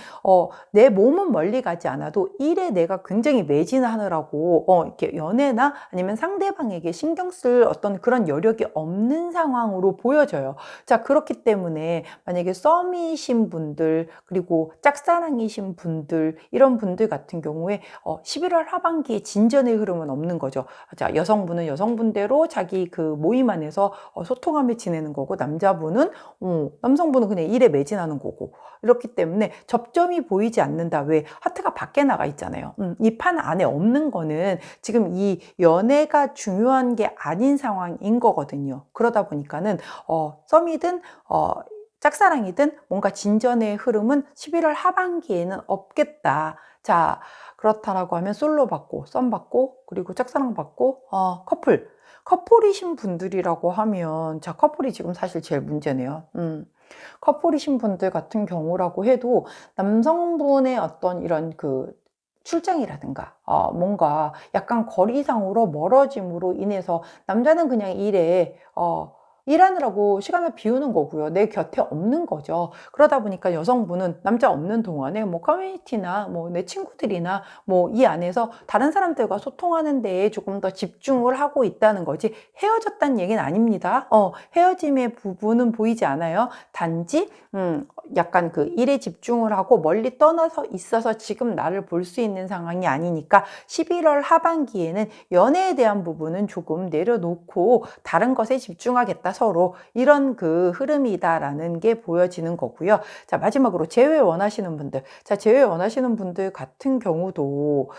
내 몸은 멀리 가지 않아도 일에 내가 굉장히 매진하느라고 이렇게 연애나 아니면 상대방에게 신경 쓸 어떤 그런 여력이 없는 상황으로 보여져요. 자, 그렇기 때문에 만약에 썸이신 분들 그리고 짝사랑이신 분들 이런 분들 같은 경우에 11월 하반기에 진전의 흐름은 없는 거죠. 자, 여성분은 여성분대로 자기 그 모임 안에서 소통하며 지내는 거고, 남성분은 그냥 일에 매진하는 거고, 이렇기 때문에 접점이 보이지 않는다. 왜? 하트가 밖에 나가 있잖아요. 이 판 안에 없는 거는 지금 이 연애가 중요한 게 아닌 상황인 거거든요. 그러다 보니까는 썸이든 짝사랑이든 뭔가 진전의 흐름은 11월 하반기에는 없겠다. 자, 그렇다라고 하면 솔로 받고 썸 받고 그리고 짝사랑 받고 커플이신 분들이라고 하면, 자, 커플이 지금 사실 제일 문제네요. 커플이신 분들 같은 경우라고 해도 남성분의 어떤 이런 그 출장이라든가 뭔가 약간 거리상으로 멀어짐으로 인해서 남자는 그냥 일하느라고 시간을 비우는 거고요. 내 곁에 없는 거죠. 그러다 보니까 여성분은 남자 없는 동안에 뭐 커뮤니티나 뭐 내 친구들이나 뭐 이 안에서 다른 사람들과 소통하는 데에 조금 더 집중을 하고 있다는 거지, 헤어졌다는 얘기는 아닙니다. 헤어짐의 부분은 보이지 않아요. 단지 약간 그 일에 집중을 하고 멀리 떠나서 있어서 지금 나를 볼 수 있는 상황이 아니니까 11월 하반기에는 연애에 대한 부분은 조금 내려놓고 다른 것에 집중하겠다, 서로 이런 그 흐름이다라는 게 보여지는 거고요. 자, 마지막으로 재회 원하시는 분들. 자, 재회 원하시는 분들 같은 경우도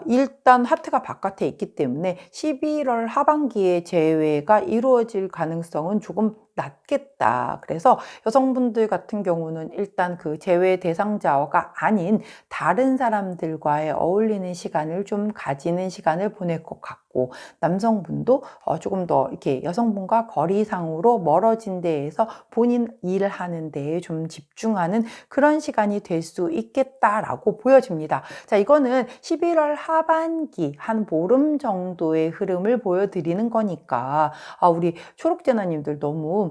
일단 하트가 바깥에 있기 때문에 11월 하반기에 재회가 이루어질 가능성은 조금 낮겠다. 그래서 여성분들 같은 경우는 일단 그 제외 대상자가 아닌 다른 사람들과의 어울리는 시간을 좀 가지는 시간을 보낼 것 같고, 남성분도 조금 더 이렇게 여성분과 거리상으로 멀어진 데에서 본인 일하는 데에 좀 집중하는 그런 시간이 될 수 있겠다라고 보여집니다. 자, 이거는 11월 하반기 한 보름 정도의 흐름을 보여드리는 거니까 우리 초록재나님들 너무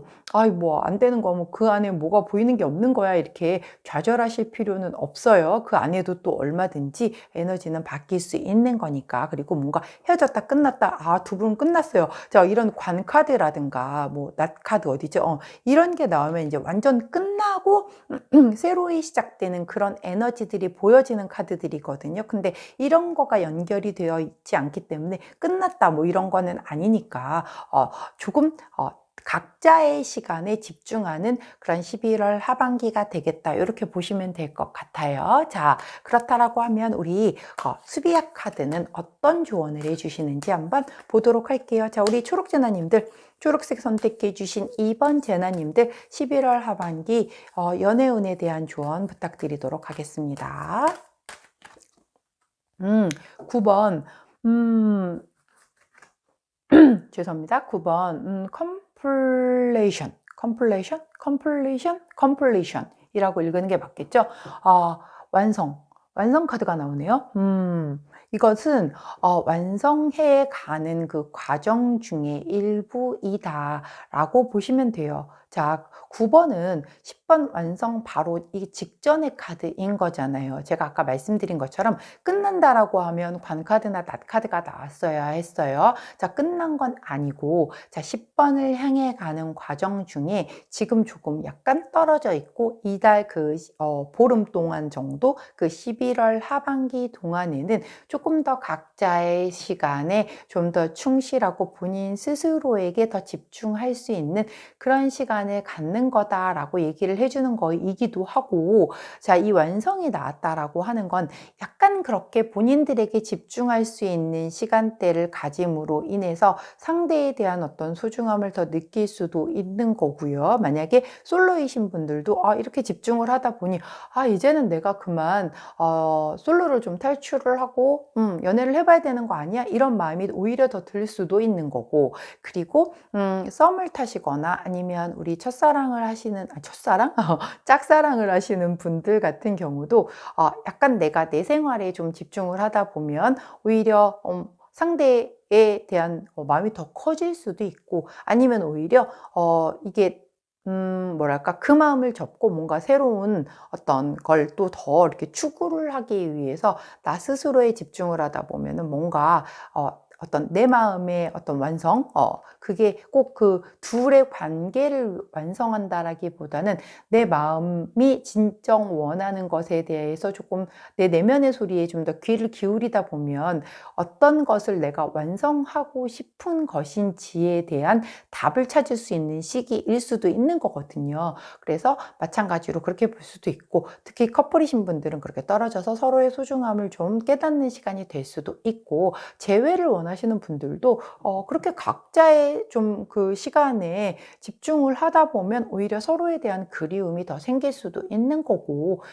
뭐 안 되는 거 뭐 그 안에 뭐가 보이는 게 없는 거야 이렇게 좌절하실 필요는 없어요. 그 안에도 또 얼마든지 에너지는 바뀔 수 있는 거니까. 그리고 뭔가 헤어졌다 끝났다, 두 분 끝났어요, 자, 이런 관카드라든가 뭐 낫카드 어디죠, 이런 게 나오면 이제 완전 끝나고 새로이 시작되는 그런 에너지들이 보여지는 카드들이거든요. 근데 이런 거가 연결이 되어 있지 않기 때문에 끝났다 뭐 이런 거는 아니니까 조금 각자의 시간에 집중하는 그런 11월 하반기가 되겠다, 이렇게 보시면 될 것 같아요. 자, 그렇다라고 하면 우리 수비약 카드는 어떤 조언을 해주시는지 한번 보도록 할게요. 자, 우리 초록재나님들, 초록색 선택해 주신 2번 재나님들 11월 하반기 연애운에 대한 조언 부탁드리도록 하겠습니다. 9번 죄송합니다. 9번 completion 이라고 읽는 게 맞겠죠? 완성 카드가 나오네요. 이것은 완성해 가는 그 과정 중에 일부이다라고 보시면 돼요. 자, 9 번은 10번 완성 바로 이 직전의 카드인 거잖아요. 제가 아까 말씀드린 것처럼 끝난다라고 하면 관카드나 낫카드가 나왔어야 했어요. 자, 끝난 건 아니고, 자, 10 번을 향해 가는 과정 중에 지금 조금 약간 떨어져 있고, 이달 보름 동안 정도, 그 11월 하반기 동안에는 조금 더 각자의 시간에 좀 더 충실하고 본인 스스로에게 더 집중할 수 있는 그런 시간을 갖는 거다라고 얘기를 해주는 거이기도 하고, 자, 이 완성이 나왔다라고 하는 건 약간 그렇게 본인들에게 집중할 수 있는 시간대를 가짐으로 인해서 상대에 대한 어떤 소중함을 더 느낄 수도 있는 거고요. 만약에 솔로이신 분들도 이렇게 집중을 하다 보니 이제는 내가 그만 솔로를 좀 탈출을 하고 연애를 해봐야 되는 거 아니야? 이런 마음이 오히려 더 들 수도 있는 거고, 그리고 썸을 타시거나 아니면 우리 첫사랑을 하시는 첫사랑? 짝사랑을 하시는 분들 같은 경우도 약간 내가 내 생활에 좀 집중을 하다 보면 오히려 상대에 대한 마음이 더 커질 수도 있고, 아니면 오히려 이게 뭐랄까, 그 마음을 접고 뭔가 새로운 어떤 걸 또 더 이렇게 추구를 하기 위해서 나 스스로에 집중을 하다 보면은 뭔가 어떤 내 마음의 어떤 완성, 그게 꼭 그 둘의 관계를 완성한다라기보다는 내 마음이 진정 원하는 것에 대해서 조금 내 내면의 소리에 좀 더 귀를 기울이다 보면 어떤 것을 내가 완성하고 싶은 것인지에 대한 답을 찾을 수 있는 시기일 수도 있는 거거든요. 그래서 마찬가지로 그렇게 볼 수도 있고, 특히 커플이신 분들은 그렇게 떨어져서 서로의 소중함을 좀 깨닫는 시간이 될 수도 있고, 재회를 원하시는 분들도 그렇게 각자의 좀 그 시간에 집중을 하다 보면 오히려 서로에 대한 그리움이 더 생길 수도 있는 거고,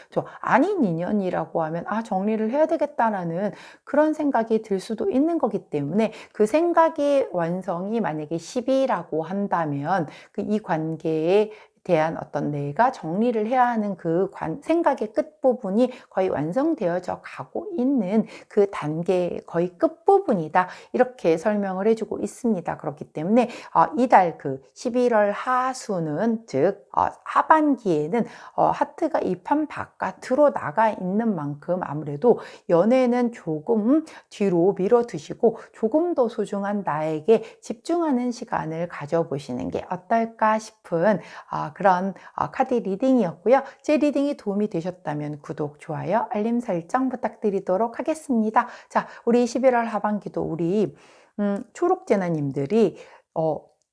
아닌 인연이라고 하면 정리를 해야 되겠다라는 그런 생각이 들 수도 있는 거기 때문에, 그 생각의 완성이 만약에 10이라고 한다면 이 관계에 대한 어떤 내가 정리를 해야 하는 그 생각의 끝부분이 거의 완성되어져 가고 있는 그 단계 거의 끝부분이다, 이렇게 설명을 해주고 있습니다. 그렇기 때문에 이달 그 11월 하순은, 즉 하반기에는 하트가 이 판 바깥으로 나가 있는 만큼 아무래도 연애는 조금 뒤로 밀어두시고 조금 더 소중한 나에게 집중하는 시간을 가져보시는 게 어떨까 싶은 그런 카드 리딩이었고요. 제 리딩이 도움이 되셨다면 구독, 좋아요, 알림 설정 부탁드리도록 하겠습니다. 자, 우리 11월 하반기도 우리 초록제나님들이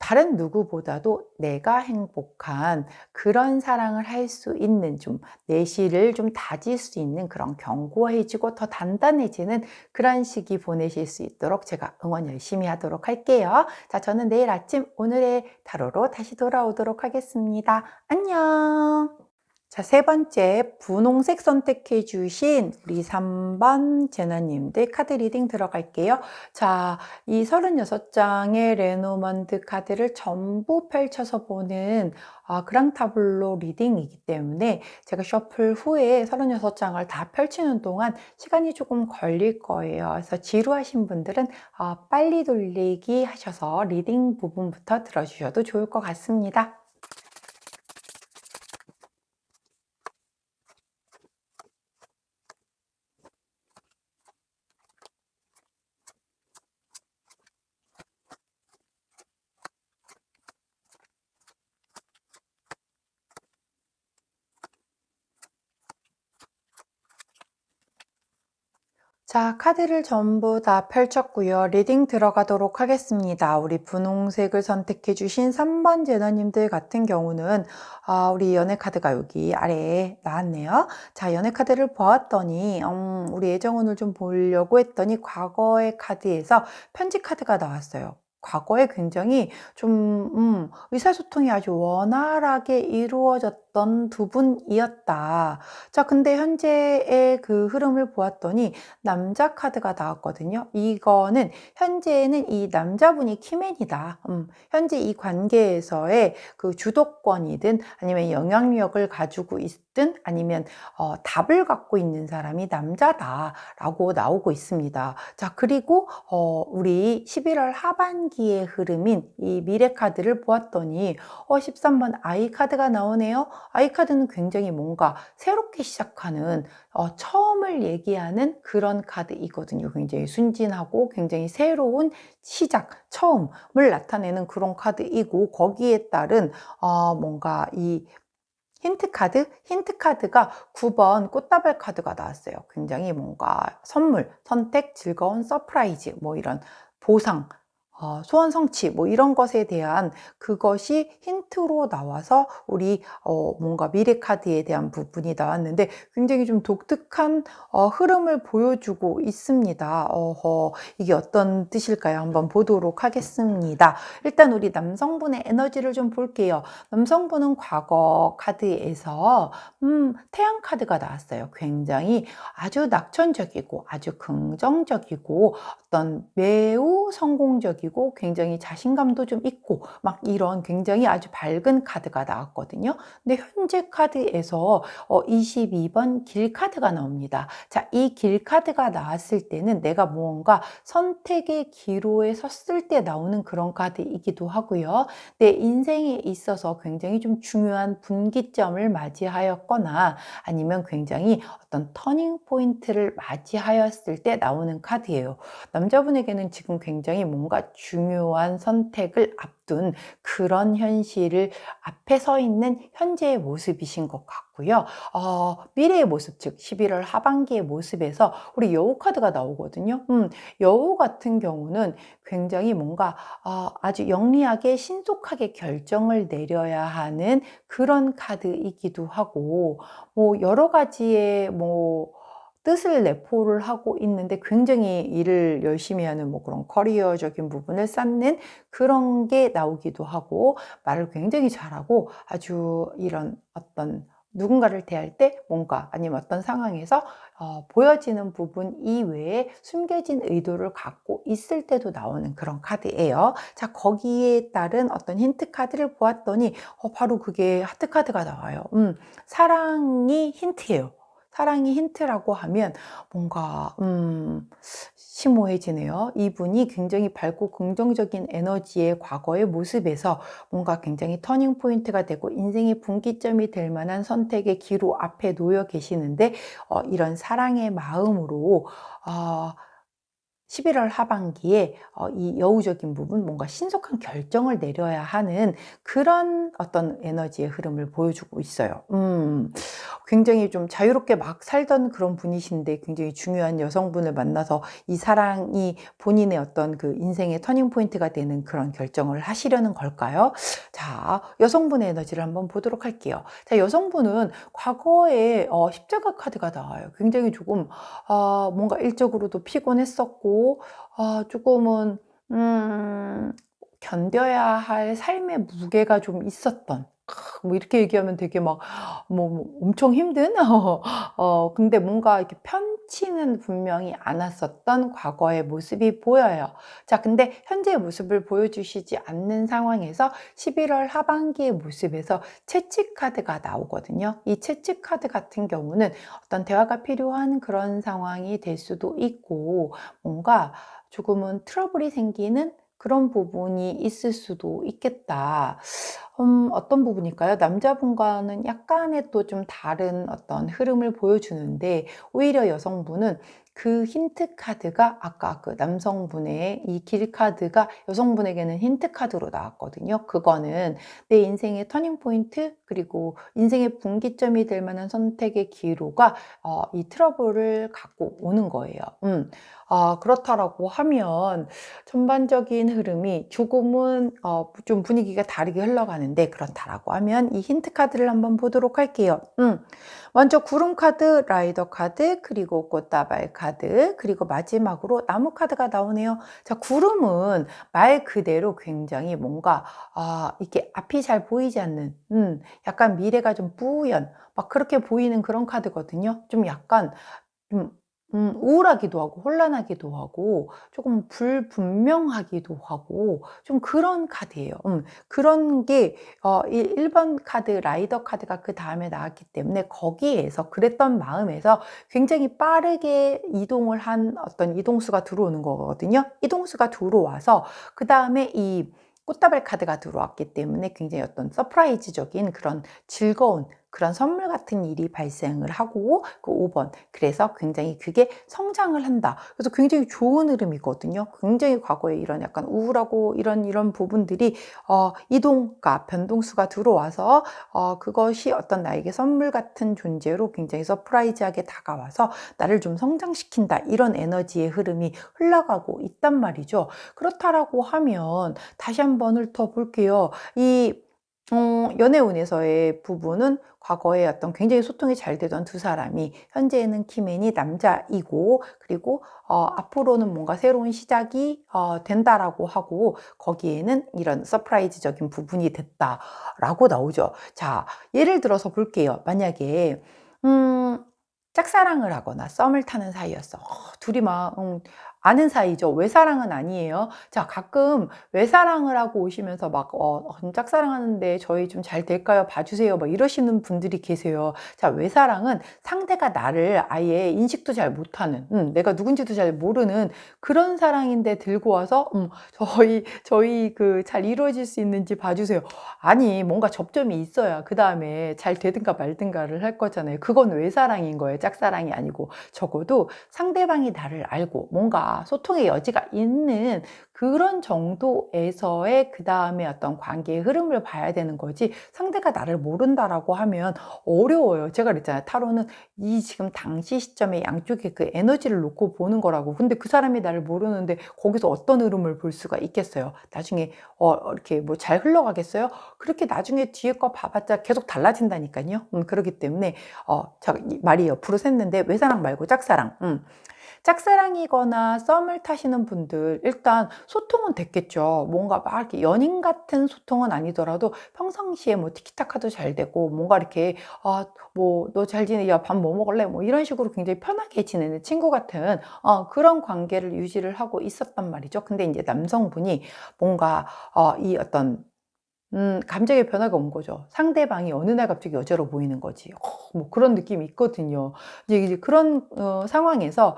다른 누구보다도 내가 행복한 그런 사랑을 할 수 있는, 좀 내실을 좀 다질 수 있는 그런 견고해지고 더 단단해지는 그런 시기 보내실 수 있도록 제가 응원 열심히 하도록 할게요. 자, 저는 내일 아침 오늘의 타로로 다시 돌아오도록 하겠습니다. 안녕. 자, 세 번째, 분홍색 선택해 주신 우리 3번 제나님들 카드 리딩 들어갈게요. 자, 이 36장의 레노먼드 카드를 전부 펼쳐서 보는 그랑타블로 리딩이기 때문에 제가 셔플 후에 36장을 다 펼치는 동안 시간이 조금 걸릴 거예요. 그래서 지루하신 분들은 빨리 돌리기 하셔서 리딩 부분부터 들어주셔도 좋을 것 같습니다. 자, 카드를 전부 다 펼쳤고요. 리딩 들어가도록 하겠습니다. 우리 분홍색을 선택해 주신 3번 제너님들 같은 경우는 우리 연애 카드가 여기 아래에 나왔네요. 자, 연애 카드를 보았더니 우리 애정운을 좀 보려고 했더니 과거의 카드에서 편지 카드가 나왔어요. 과거에 굉장히 좀 의사소통이 아주 원활하게 이루어졌던 있었던 두 분이었다. 자, 근데 현재의 그 흐름을 보았더니 남자 카드가 나왔거든요. 이거는 현재는 이 남자분이 키맨이다. 현재 이 관계에서의 그 주도권이든 아니면 영향력을 가지고 있든 아니면 답을 갖고 있는 사람이 남자다라고 나오고 있습니다. 자, 그리고 우리 11월 하반기의 흐름인 이 미래 카드를 보았더니 13번 아이 카드가 나오네요. 아이 카드는 굉장히 뭔가 새롭게 시작하는 처음을 얘기하는 그런 카드이거든요. 굉장히 순진하고 굉장히 새로운 시작, 처음을 나타내는 그런 카드이고 거기에 따른 뭔가 이 힌트 카드? 힌트 카드가 9번 꽃다발 카드가 나왔어요. 굉장히 뭔가 선물, 선택, 즐거운 서프라이즈, 뭐 이런 보상, 소원 성취, 뭐 이런 것에 대한 그것이 힌트로 나와서 우리 뭔가 미래 카드에 대한 부분이 나왔는데 굉장히 좀 독특한 흐름을 보여주고 있습니다. 이게 어떤 뜻일까요? 한번 보도록 하겠습니다. 일단 우리 남성분의 에너지를 좀 볼게요. 남성분은 과거 카드에서 태양 카드가 나왔어요. 굉장히 아주 낙천적이고 아주 긍정적이고 어떤 매우 성공적이고 굉장히 자신감도 좀 있고 막 이런 굉장히 아주 밝은 카드가 나왔거든요. 근데 현재 카드에서 22번 길 카드가 나옵니다. 자, 이 길 카드가 나왔을 때는 내가 무언가 선택의 기로에 섰을 때 나오는 그런 카드이기도 하고요. 내 인생에 있어서 굉장히 좀 중요한 분기점을 맞이하였거나 아니면 굉장히 어떤 터닝 포인트를 맞이하였을 때 나오는 카드예요. 남자분에게는 지금 굉장히 뭔가 중요한 선택을 앞둔 그런 현실을 앞에 서 있는 현재의 모습이신 것 같고요. 미래의 모습, 즉 11월 하반기의 모습에서 우리 여우 카드가 나오거든요. 여우 같은 경우는 굉장히 뭔가 아주 영리하게 신속하게 결정을 내려야 하는 그런 카드이기도 하고 뭐 여러 가지의 뭐 뜻을 내포를 하고 있는데 굉장히 일을 열심히 하는 뭐 그런 커리어적인 부분을 쌓는 그런 게 나오기도 하고 말을 굉장히 잘하고 아주 이런 어떤 누군가를 대할 때 뭔가 아니면 어떤 상황에서 보여지는 부분 이외에 숨겨진 의도를 갖고 있을 때도 나오는 그런 카드예요. 자, 거기에 따른 어떤 힌트 카드를 보았더니 바로 그게 하트 카드가 나와요. 사랑이 힌트예요. 사랑이 힌트라고 하면 뭔가 심오해지네요. 이분이 굉장히 밝고 긍정적인 에너지의 과거의 모습에서 뭔가 굉장히 터닝 포인트가 되고 인생의 분기점이 될 만한 선택의 기로 앞에 놓여 계시는데 이런 사랑의 마음으로 11월 하반기에 이 여우적인 부분, 뭔가 신속한 결정을 내려야 하는 그런 어떤 에너지의 흐름을 보여주고 있어요. 굉장히 좀 자유롭게 막 살던 그런 분이신데 굉장히 중요한 여성분을 만나서 이 사랑이 본인의 어떤 그 인생의 터닝 포인트가 되는 그런 결정을 하시려는 걸까요? 자, 여성분의 에너지를 한번 보도록 할게요. 자, 여성분은 과거에 십자가 카드가 나와요. 굉장히 조금 뭔가 일적으로도 피곤했었고 조금은 견뎌야 할 삶의 무게가 좀 있었던 뭐 이렇게 얘기하면 되게 막 뭐 엄청 힘든 근데 뭔가 이렇게 편치는 분명히 않았었던 과거의 모습이 보여요. 자, 근데 현재의 모습을 보여주시지 않는 상황에서 11월 하반기의 모습에서 채찍 카드가 나오거든요. 이 채찍 카드 같은 경우는 어떤 대화가 필요한 그런 상황이 될 수도 있고 뭔가 조금은 트러블이 생기는 그런 부분이 있을 수도 있겠다. 어떤 부분일까요? 남자분과는 약간의 또 좀 다른 어떤 흐름을 보여주는데 오히려 여성분은 그 힌트 카드가 아까 그 남성분의 이 길 카드가 여성분에게는 힌트 카드로 나왔거든요. 그거는 내 인생의 터닝 포인트 그리고 인생의 분기점이 될 만한 선택의 기로가 이 트러블을 갖고 오는 거예요. 그렇다라고 하면 전반적인 흐름이 조금은 좀 분위기가 다르게 흘러가는 하는데, 그렇다라고 하면 이 힌트 카드를 한번 보도록 할게요. 먼저 구름 카드, 라이더 카드, 그리고 꽃다발 카드, 그리고 마지막으로 나무 카드가 나오네요. 자, 구름은 말 그대로 굉장히 뭔가 이렇게 앞이 잘 보이지 않는 약간 미래가 좀 뿌연 막 그렇게 보이는 그런 카드거든요. 좀 약간 좀 우울하기도 하고 혼란하기도 하고 조금 불분명하기도 하고 좀 그런 카드예요. 그런 게 1번 카드 라이더 카드가 그다음에 나왔기 때문에 거기에서 그랬던 마음에서 굉장히 빠르게 이동을 한 어떤 이동수가 들어오는 거거든요. 이동수가 들어와서 그다음에 이 꽃다발 카드가 들어왔기 때문에 굉장히 어떤 서프라이즈적인 그런 즐거운 그런 선물 같은 일이 발생을 하고 그 5번 그래서 굉장히 그게 성장을 한다. 그래서 굉장히 좋은 흐름이거든요. 굉장히 과거에 이런 약간 우울하고 이런 부분들이 이동과 변동수가 들어와서 그것이 어떤 나에게 선물 같은 존재로 굉장히 서프라이즈하게 다가와서 나를 좀 성장시킨다. 이런 에너지의 흐름이 흘러가고 있단 말이죠. 그렇다라고 하면 다시 한번 훑어볼게요. 이 연애운에서의 부분은 과거에 어떤 굉장히 소통이 잘 되던 두 사람이 현재는 키맨이 남자이고 그리고 앞으로는 뭔가 새로운 시작이 된다라고 하고 거기에는 이런 서프라이즈적인 부분이 됐다라고 나오죠. 자, 예를 들어서 볼게요. 만약에 짝사랑을 하거나 썸을 타는 사이였어. 둘이 막 아는 사이죠. 외사랑은 아니에요. 자, 가끔 외사랑을 하고 오시면서 막 짝사랑하는데 저희 좀 잘 될까요? 봐주세요. 막 이러시는 분들이 계세요. 자, 외사랑은 상대가 나를 아예 인식도 잘 못하는, 내가 누군지도 잘 모르는 그런 사랑인데 들고 와서 저희 그 잘 이루어질 수 있는지 봐주세요. 아니, 뭔가 접점이 있어야 그 다음에 잘 되든가 말든가를 할 거잖아요. 그건 외사랑인 거예요. 짝사랑이 아니고. 적어도 상대방이 나를 알고 뭔가 소통의 여지가 있는 그런 정도에서의 그 다음에 어떤 관계의 흐름을 봐야 되는 거지, 상대가 나를 모른다라고 하면 어려워요. 제가 그랬잖아요. 타로는 이 지금 당시 시점에 양쪽에 그 에너지를 놓고 보는 거라고. 근데 그 사람이 나를 모르는데 거기서 어떤 흐름을 볼 수가 있겠어요. 나중에 이렇게 뭐 잘 흘러가겠어요? 그렇게 나중에 뒤에 거 봐봤자 계속 달라진다니까요. 그렇기 때문에 자, 말이 옆으로 샜는데 외사랑 말고 짝사랑. 짝사랑이거나 썸을 타시는 분들 일단 소통은 됐겠죠. 뭔가 막 이렇게 연인 같은 소통은 아니더라도 평상시에 뭐 티키타카도 잘 되고 뭔가 이렇게 뭐 너 잘 지내? 야, 밥 뭐 먹을래? 뭐 이런 식으로 굉장히 편하게 지내는 친구 같은 그런 관계를 유지를 하고 있었단 말이죠. 근데 이제 남성분이 뭔가 이 어떤 감정의 변화가 온 거죠. 상대방이 어느 날 갑자기 여자로 보이는 거지. 뭐 그런 느낌이 있거든요. 이제 그런 상황에서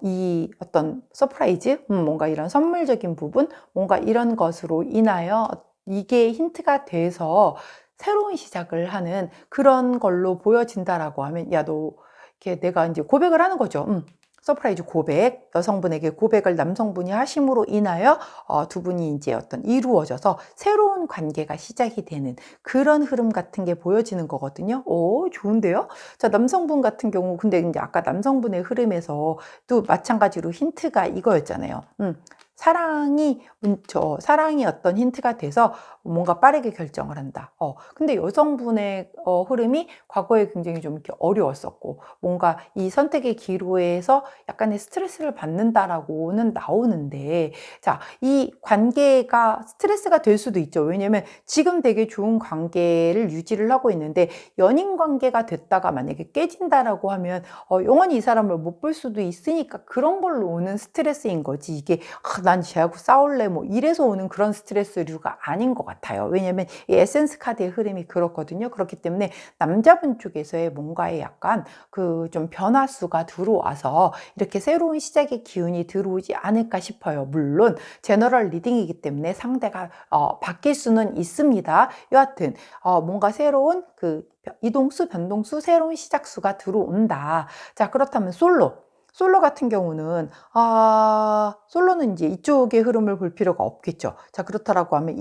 이 어떤 서프라이즈, 뭔가 이런 선물적인 부분, 뭔가 이런 것으로 인하여 이게 힌트가 돼서 새로운 시작을 하는 그런 걸로 보여진다라고 하면, 야, 너, 이렇게 내가 이제 고백을 하는 거죠. 서프라이즈 고백, 여성분에게 고백을 남성분이 하심으로 인하여 두 분이 이제 어떤 이루어져서 새로운 관계가 시작이 되는 그런 흐름 같은 게 보여지는 거거든요. 오, 좋은데요? 자, 남성분 같은 경우, 근데 이제 아까 남성분의 흐름에서 또 마찬가지로 힌트가 이거였잖아요. 사랑이 어떤 힌트가 돼서 뭔가 빠르게 결정을 한다. 근데 여성분의 흐름이 과거에 굉장히 좀 이렇게 어려웠었고, 뭔가 이 선택의 기로에서 약간의 스트레스를 받는다라고는 나오는데, 자, 이 관계가 스트레스가 될 수도 있죠. 왜냐면 지금 되게 좋은 관계를 유지를 하고 있는데, 연인 관계가 됐다가 만약에 깨진다라고 하면, 영원히 이 사람을 못 볼 수도 있으니까 그런 걸로 오는 스트레스인 거지. 이게, 난 쟤하고 싸울래 뭐 이래서 오는 그런 스트레스류가 아닌 것 같아요. 왜냐면 이 에센스 카드의 흐름이 그렇거든요. 그렇기 때문에 남자분 쪽에서의 뭔가에 약간 그 좀 변화수가 들어와서 이렇게 새로운 시작의 기운이 들어오지 않을까 싶어요. 물론 제너럴 리딩이기 때문에 상대가 바뀔 수는 있습니다. 여하튼 뭔가 새로운 그 이동수, 변동수, 새로운 시작수가 들어온다. 자, 그렇다면 솔로 같은 경우는 솔로는 이제 이쪽의 흐름을 볼 필요가 없겠죠. 자, 그렇다라고 하면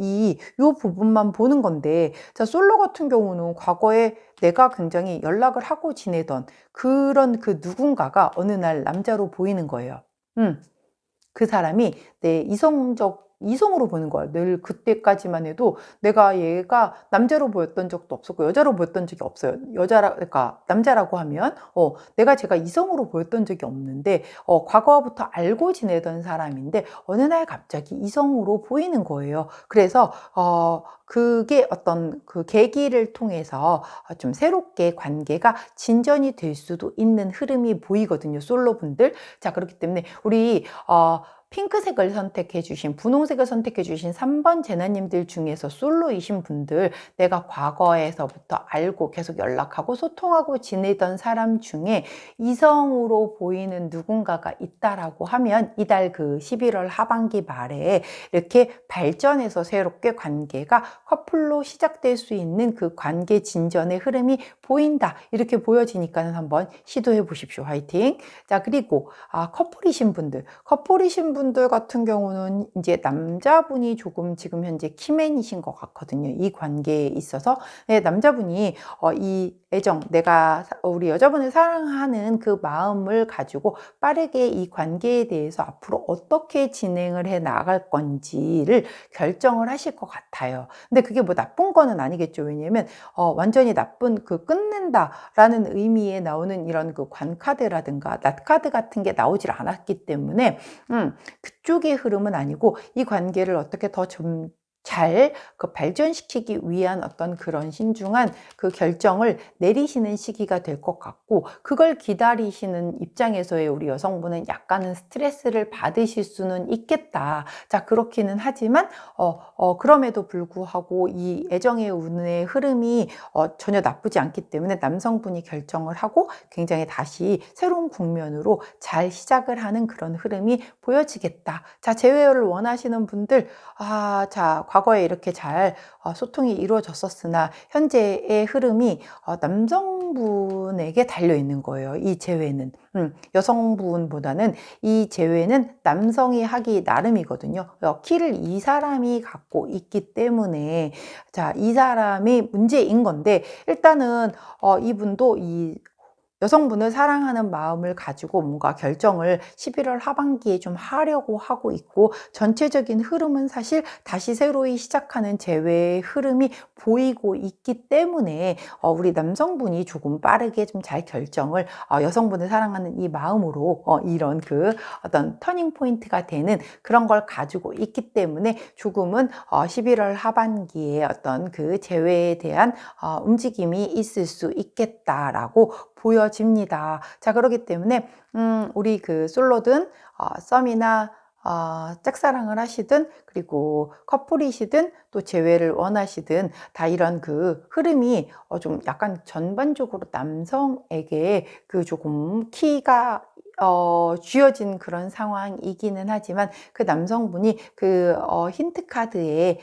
요 부분만 보는 건데, 자, 솔로 같은 경우는 과거에 내가 굉장히 연락을 하고 지내던 그런 그 누군가가 어느 날 남자로 보이는 거예요. 그 사람이 내 이성적 이성으로 보는 거야. 늘 그때까지만 해도 내가 얘가 남자로 보였던 적도 없었고 여자로 보였던 적이 없어요. 그러니까 남자라고 하면 내가 제가 이성으로 보였던 적이 없는데 과거부터 알고 지내던 사람인데 어느 날 갑자기 이성으로 보이는 거예요. 그래서 그게 어떤 그 계기를 통해서 좀 새롭게 관계가 진전이 될 수도 있는 흐름이 보이거든요. 솔로분들. 자, 그렇기 때문에 우리 핑크색을 선택해 주신, 분홍색을 선택해 주신 3번 제나님들 중에서 솔로이신 분들, 내가 과거에서부터 알고 계속 연락하고 소통하고 지내던 사람 중에 이성으로 보이는 누군가가 있다라고 하면 이달 그 11월 하반기 말에 이렇게 발전해서 새롭게 관계가 커플로 시작될 수 있는 그 관계 진전의 흐름이 보인다. 이렇게 보여지니까는 한번 시도해 보십시오. 화이팅! 자, 그리고 커플이신 분들 같은 경우는 이제 남자분이 조금 지금 현재 키맨이신 것 같거든요. 이 관계에 있어서. 네, 남자분이 이 애정, 내가 우리 여자분을 사랑하는 그 마음을 가지고 빠르게 이 관계에 대해서 앞으로 어떻게 진행을 해 나갈 건지를 결정을 하실 것 같아요. 근데 그게 뭐 나쁜 거는 아니겠죠. 왜냐면 완전히 나쁜 그 끝낸다라는 의미에 나오는 이런 그 관카드라든가 낫카드 같은 게 나오질 않았기 때문에 그쪽의 흐름은 아니고 이 관계를 어떻게 더 좀 잘 그 발전시키기 위한 어떤 그런 신중한 그 결정을 내리시는 시기가 될 것 같고, 그걸 기다리시는 입장에서의 우리 여성분은 약간은 스트레스를 받으실 수는 있겠다. 자, 그렇기는 하지만 그럼에도 불구하고 이 애정의 운의 흐름이 전혀 나쁘지 않기 때문에 남성분이 결정을 하고 굉장히 다시 새로운 국면으로 잘 시작을 하는 그런 흐름이 보여지겠다. 자, 재회를 원하시는 분들, 자, 과거에 이렇게 잘 소통이 이루어졌었으나 현재의 흐름이 남성분에게 달려 있는 거예요. 이 재회는. 여성분보다는 이 재회는 남성이 하기 나름이거든요. 키를 이 사람이 갖고 있기 때문에, 자, 이 사람이 문제인 건데, 일단은 이분도 이 여성분을 사랑하는 마음을 가지고 뭔가 결정을 11월 하반기에 좀 하려고 하고 있고, 전체적인 흐름은 사실 다시 새로이 시작하는 재회의 흐름이 보이고 있기 때문에 우리 남성분이 조금 빠르게 좀 잘 결정을 여성분을 사랑하는 이 마음으로 이런 그 어떤 터닝 포인트가 되는 그런 걸 가지고 있기 때문에 조금은 11월 하반기에 어떤 그 재회에 대한 움직임이 있을 수 있겠다라고 보여집니다. 자, 그렇기 때문에 우리 그 솔로든 썸이나 짝사랑을 하시든 그리고 커플이시든 또 재회를 원하시든 다 이런 그 흐름이 좀 약간 전반적으로 남성에게 그 조금 키가 쥐어진 그런 상황이기는 하지만 그 남성분이 그 힌트 카드에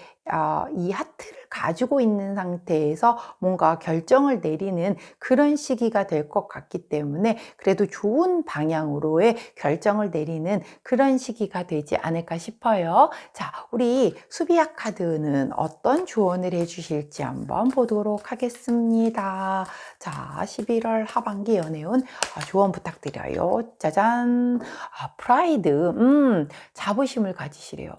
이 하트를 가지고 있는 상태에서 뭔가 결정을 내리는 그런 시기가 될 것 같기 때문에 그래도 좋은 방향으로의 결정을 내리는 그런 시기가 되지 않을까 싶어요. 자, 우리 수비학 카드는 어떤 조언을 해주실지 한번 보도록 하겠습니다. 자, 11월 하반기 연애운 조언 부탁드려요. 짜잔. 프라이드. 자부심을 가지시래요.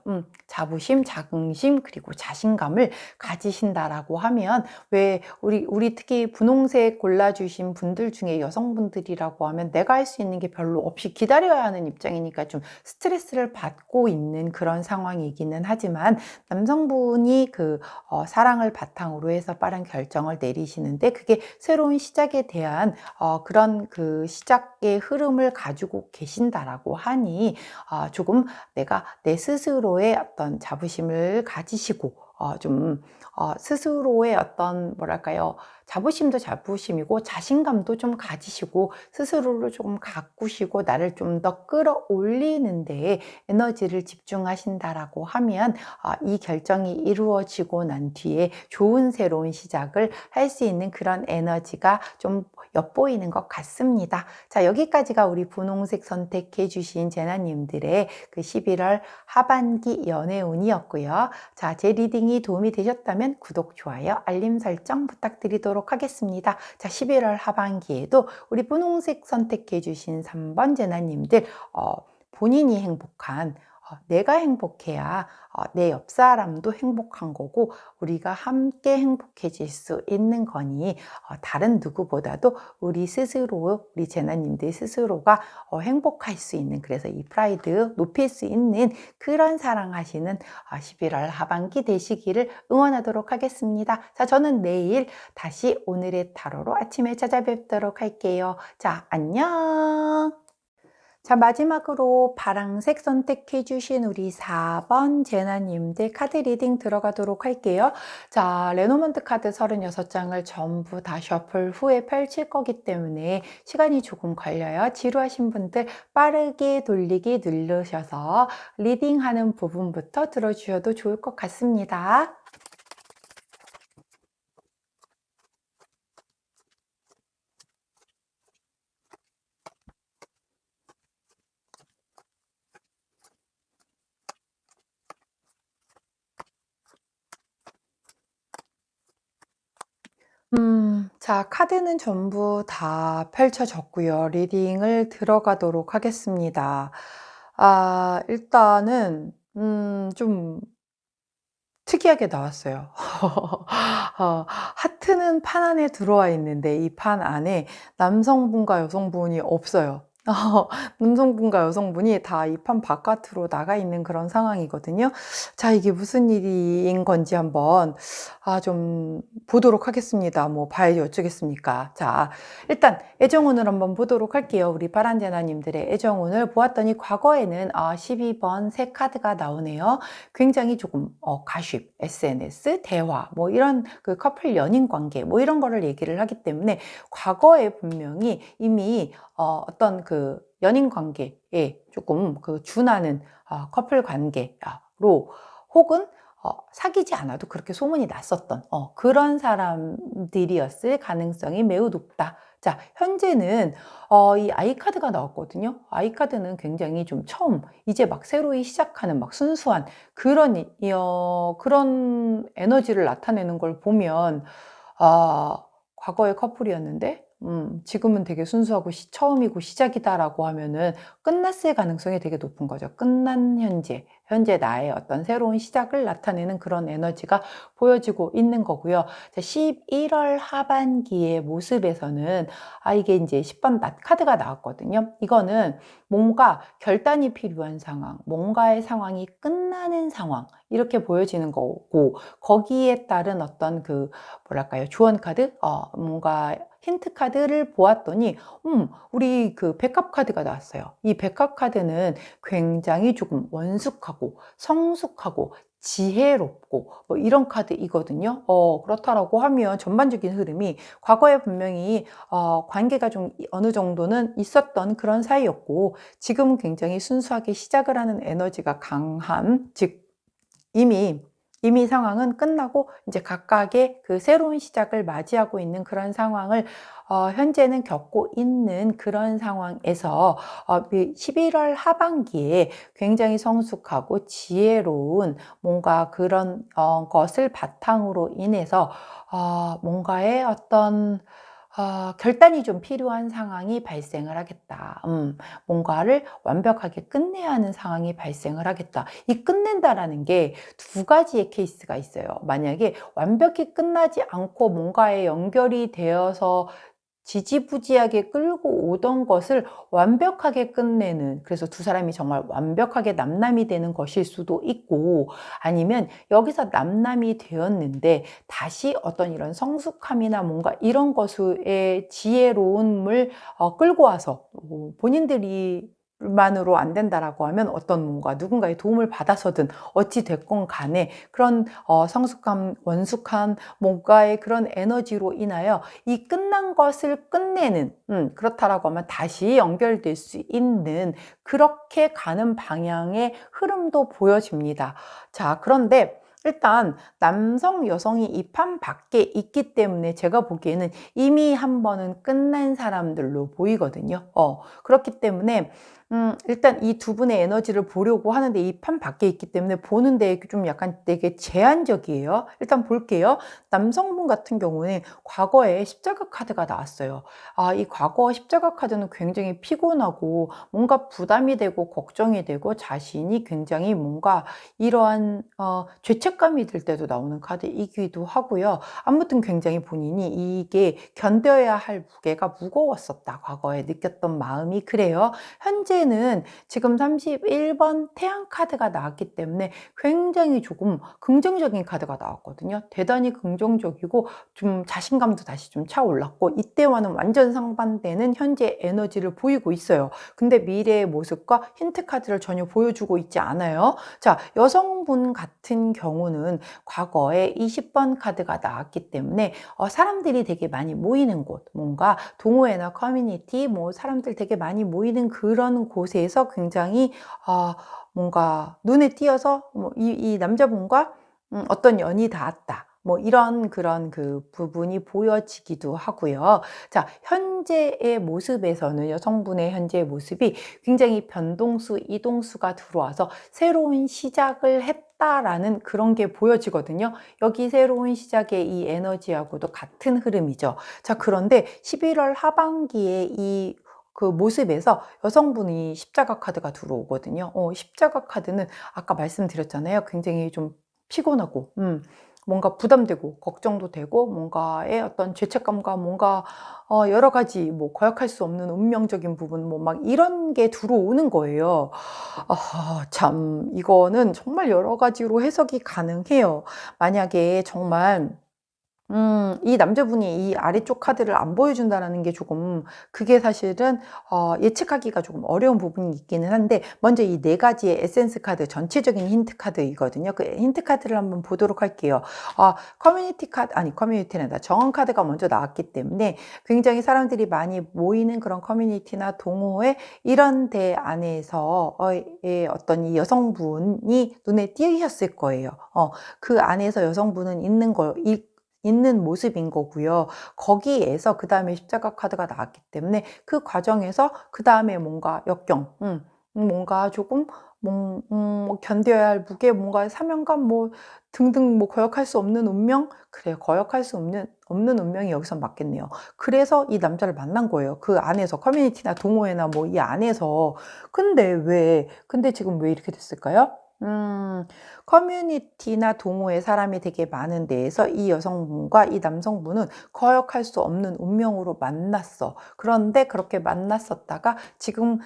자부심, 자긍심, 그리고 자신감을 가지신다라고 하면, 왜 우리 특히 분홍색 골라주신 분들 중에 여성분들이라고 하면 내가 할 수 있는 게 별로 없이 기다려야 하는 입장이니까 좀 스트레스를 받고 있는 그런 상황이기는 하지만, 남성분이 그 사랑을 바탕으로 해서 빠른 결정을 내리시는데 그게 새로운 시작에 대한 그런 그 시작의 흐름을 가지고 계신다라고 하니 조금 내가 내 스스로의 어떤 자부심을 가지시고 좀 스스로의 어떤 뭐랄까요, 자부심도 자부심이고 자신감도 좀 가지시고 스스로를 조금 가꾸시고 나를 좀 더 끌어올리는 데에 에너지를 집중하신다라고 하면 이 결정이 이루어지고 난 뒤에 좋은 새로운 시작을 할 수 있는 그런 에너지가 좀 엿보이는 것 같습니다. 자, 여기까지가 우리 분홍색 선택해 주신 제나님들의 그 11월 하반기 연애운이었고요. 자, 제 리딩이 도움이 되셨다면 구독, 좋아요, 알림 설정 부탁드리도록 하겠습니다. 자, 11월 하반기에도 우리 분홍색 선택해 주신 3번 제나님들 본인이 행복한 내가 행복해야 내 옆 사람도 행복한 거고 우리가 함께 행복해질 수 있는 거니 다른 누구보다도 우리 스스로, 우리 제나님들 스스로가 행복할 수 있는, 그래서 이 프라이드 높일 수 있는 그런 사랑하시는 11월 하반기 되시기를 응원하도록 하겠습니다. 자, 저는 내일 다시 오늘의 타로로 아침에 찾아뵙도록 할게요. 자, 안녕. 자, 마지막으로 파랑색 선택해 주신 우리 4번 제나님들 카드 리딩 들어가도록 할게요. 자, 레노먼트 카드 36장을 전부 다 셔플 후에 펼칠 거기 때문에 시간이 조금 걸려요. 지루하신 분들 빠르게 돌리기 누르셔서 리딩하는 부분부터 들어주셔도 좋을 것 같습니다. 자, 카드는 전부 다 펼쳐졌고요. 리딩을 들어가도록 하겠습니다. 일단은 좀 특이하게 나왔어요. 하트는 판 안에 들어와 있는데 이 판 안에 남성분과 여성분이 없어요. 남성분과 여성분이 다 이 판 바깥으로 나가 있는 그런 상황이거든요. 자, 이게 무슨 일인 건지 한번 좀 보도록 하겠습니다. 뭐 봐야지 어쩌겠습니까. 자, 일단 애정운을 한번 보도록 할게요. 우리 파란제나님들의 애정운을 보았더니 과거에는 12번 새 카드가 나오네요. 굉장히 조금 가십, SNS, 대화 뭐 이런 그 커플 연인 관계 뭐 이런 거를 얘기를 하기 때문에 과거에 분명히 이미 어떤 그 연인 관계에 조금 그 준하는 커플 관계로, 혹은 사귀지 않아도 그렇게 소문이 났었던 그런 사람들이었을 가능성이 매우 높다. 자, 현재는 이 아이카드가 나왔거든요. 아이카드는 굉장히 좀 처음, 이제 막 새로이 시작하는 막 순수한 그런 에너지를 나타내는 걸 보면, 과거의 커플이었는데 지금은 되게 순수하고 처음이고 시작이다라고 하면은 끝났을 가능성이 되게 높은 거죠. 끝난 현재 나의 어떤 새로운 시작을 나타내는 그런 에너지가 보여지고 있는 거고요. 자, 11월 하반기의 모습에서는 이게 이제 10번 카드가 나왔거든요. 이거는 뭔가 결단이 필요한 상황, 뭔가의 상황이 끝나는 상황, 이렇게 보여지는 거고, 거기에 따른 어떤 그 뭐랄까요, 조언 카드, 뭔가 힌트 카드를 보았더니 우리 그 백합 카드가 나왔어요. 이 백합 카드는 굉장히 조금 원숙하고 성숙하고 지혜롭고 뭐 이런 카드이거든요. 그렇다라고 하면 전반적인 흐름이 과거에 분명히 관계가 좀 어느 정도는 있었던 그런 사이였고, 지금은 굉장히 순수하게 시작을 하는 에너지가 강한, 즉 이미 상황은 끝나고 이제 각각의 그 새로운 시작을 맞이하고 있는 그런 상황을 현재는 겪고 있는 그런 상황에서 11월 하반기에 굉장히 성숙하고 지혜로운 뭔가 그런 것을 바탕으로 인해서 뭔가의 어떤 결단이 좀 필요한 상황이 발생을 하겠다. 뭔가를 완벽하게 끝내야 하는 상황이 발생을 하겠다. 이 끝낸다라는 게 두 가지의 케이스가 있어요. 만약에 완벽히 끝나지 않고 뭔가에 연결이 되어서 지지부지하게 끌고 오던 것을 완벽하게 끝내는, 그래서 두 사람이 정말 완벽하게 남남이 되는 것일 수도 있고, 아니면 여기서 남남이 되었는데 다시 어떤 이런 성숙함이나 뭔가 이런 것의 지혜로움을 끌고 와서 본인들이 만으로 안 된다라고 하면 어떤 뭔가 누군가의 도움을 받아서든 어찌 됐건 간에 그런 성숙함, 원숙한 뭔가의 그런 에너지로 인하여 이 끝난 것을 끝내는, 그렇다라고 하면 다시 연결될 수 있는 그렇게 가는 방향의 흐름도 보여집니다. 자, 그런데 일단 남성, 여성이 이 판 밖에 있기 때문에 제가 보기에는 이미 한 번은 끝난 사람들로 보이거든요. 그렇기 때문에 일단 이 두 분의 에너지를 보려고 하는데 이 판 밖에 있기 때문에 보는데 좀 약간 되게 제한적이에요. 일단 볼게요. 남성분 같은 경우는 과거에 십자가 카드가 나왔어요. 이 과거 십자가 카드는 굉장히 피곤하고 뭔가 부담이 되고 걱정이 되고 자신이 굉장히 뭔가 이러한 죄책감이 들 때도 나오는 카드이기도 하고요. 아무튼 굉장히 본인이 이게 견뎌야 할 무게가 무거웠었다. 과거에 느꼈던 마음이 그래요. 현재는 지금 31번 태양 카드가 나왔기 때문에 굉장히 조금 긍정적인 카드가 나왔거든요. 대단히 긍정적이고 좀 자신감도 다시 좀 차올랐고 이때와는 완전 상반되는 현재 에너지를 보이고 있어요. 근데 미래의 모습과 힌트 카드를 전혀 보여주고 있지 않아요. 자, 여성분 같은 경우는 과거에 20번 카드가 나왔기 때문에 사람들이 되게 많이 모이는 곳, 뭔가 동호회나 커뮤니티, 뭐 사람들 되게 많이 모이는 그런 곳에서 굉장히 뭔가 눈에 띄어서 이 남자분과 어떤 연이 닿았다. 뭐 이런 그런 그 부분이 보여지기도 하고요. 자, 현재의 모습에서는 여성분의 현재의 모습이 굉장히 변동수, 이동수가 들어와서 새로운 시작을 했다라는 그런 게 보여지거든요. 여기 새로운 시작의 이 에너지하고도 같은 흐름이죠. 자, 그런데 11월 하반기에 이 그 모습에서 여성분이 십자가 카드가 들어오거든요. 십자가 카드는 아까 말씀드렸잖아요. 굉장히 좀 피곤하고, 뭔가 부담되고, 걱정도 되고, 뭔가의 어떤 죄책감과 뭔가, 여러 가지 뭐 거역할 수 없는 운명적인 부분, 뭐 막 이런 게 들어오는 거예요. 참, 이거는 정말 여러 가지로 해석이 가능해요. 만약에 정말 이 남자분이 이 아래쪽 카드를 안 보여준다라는 게 조금 그게 사실은 예측하기가 조금 어려운 부분이 있기는 한데 먼저 이 네 가지의 에센스 카드 전체적인 힌트 카드이거든요. 그 힌트 카드를 한번 보도록 할게요. 커뮤니티 카드 아니 커뮤니티란다. 정원 카드가 먼저 나왔기 때문에 굉장히 사람들이 많이 모이는 그런 커뮤니티나 동호회 이런 데 안에서 어떤 이 여성분이 눈에 띄셨을 거예요. 그 안에서 여성분은 있는 모습인 거고요. 거기에서 그 다음에 십자가 카드가 나왔기 때문에 그 과정에서 그 다음에 뭔가 역경, 뭔가 조금 뭐 견뎌야 할 무게, 뭔가 사명감, 뭐 등등 뭐 거역할 수 없는 운명? 그래, 거역할 수 없는 운명이 여기서 맞겠네요. 그래서 이 남자를 만난 거예요. 그 안에서 커뮤니티나 동호회나 뭐 이 안에서. 근데 지금 왜 이렇게 됐을까요? 커뮤니티나 동호회 사람이 되게 많은 데에서 이 여성분과 이 남성분은 거역할 수 없는 운명으로 만났어. 그런데 그렇게 만났었다가 지금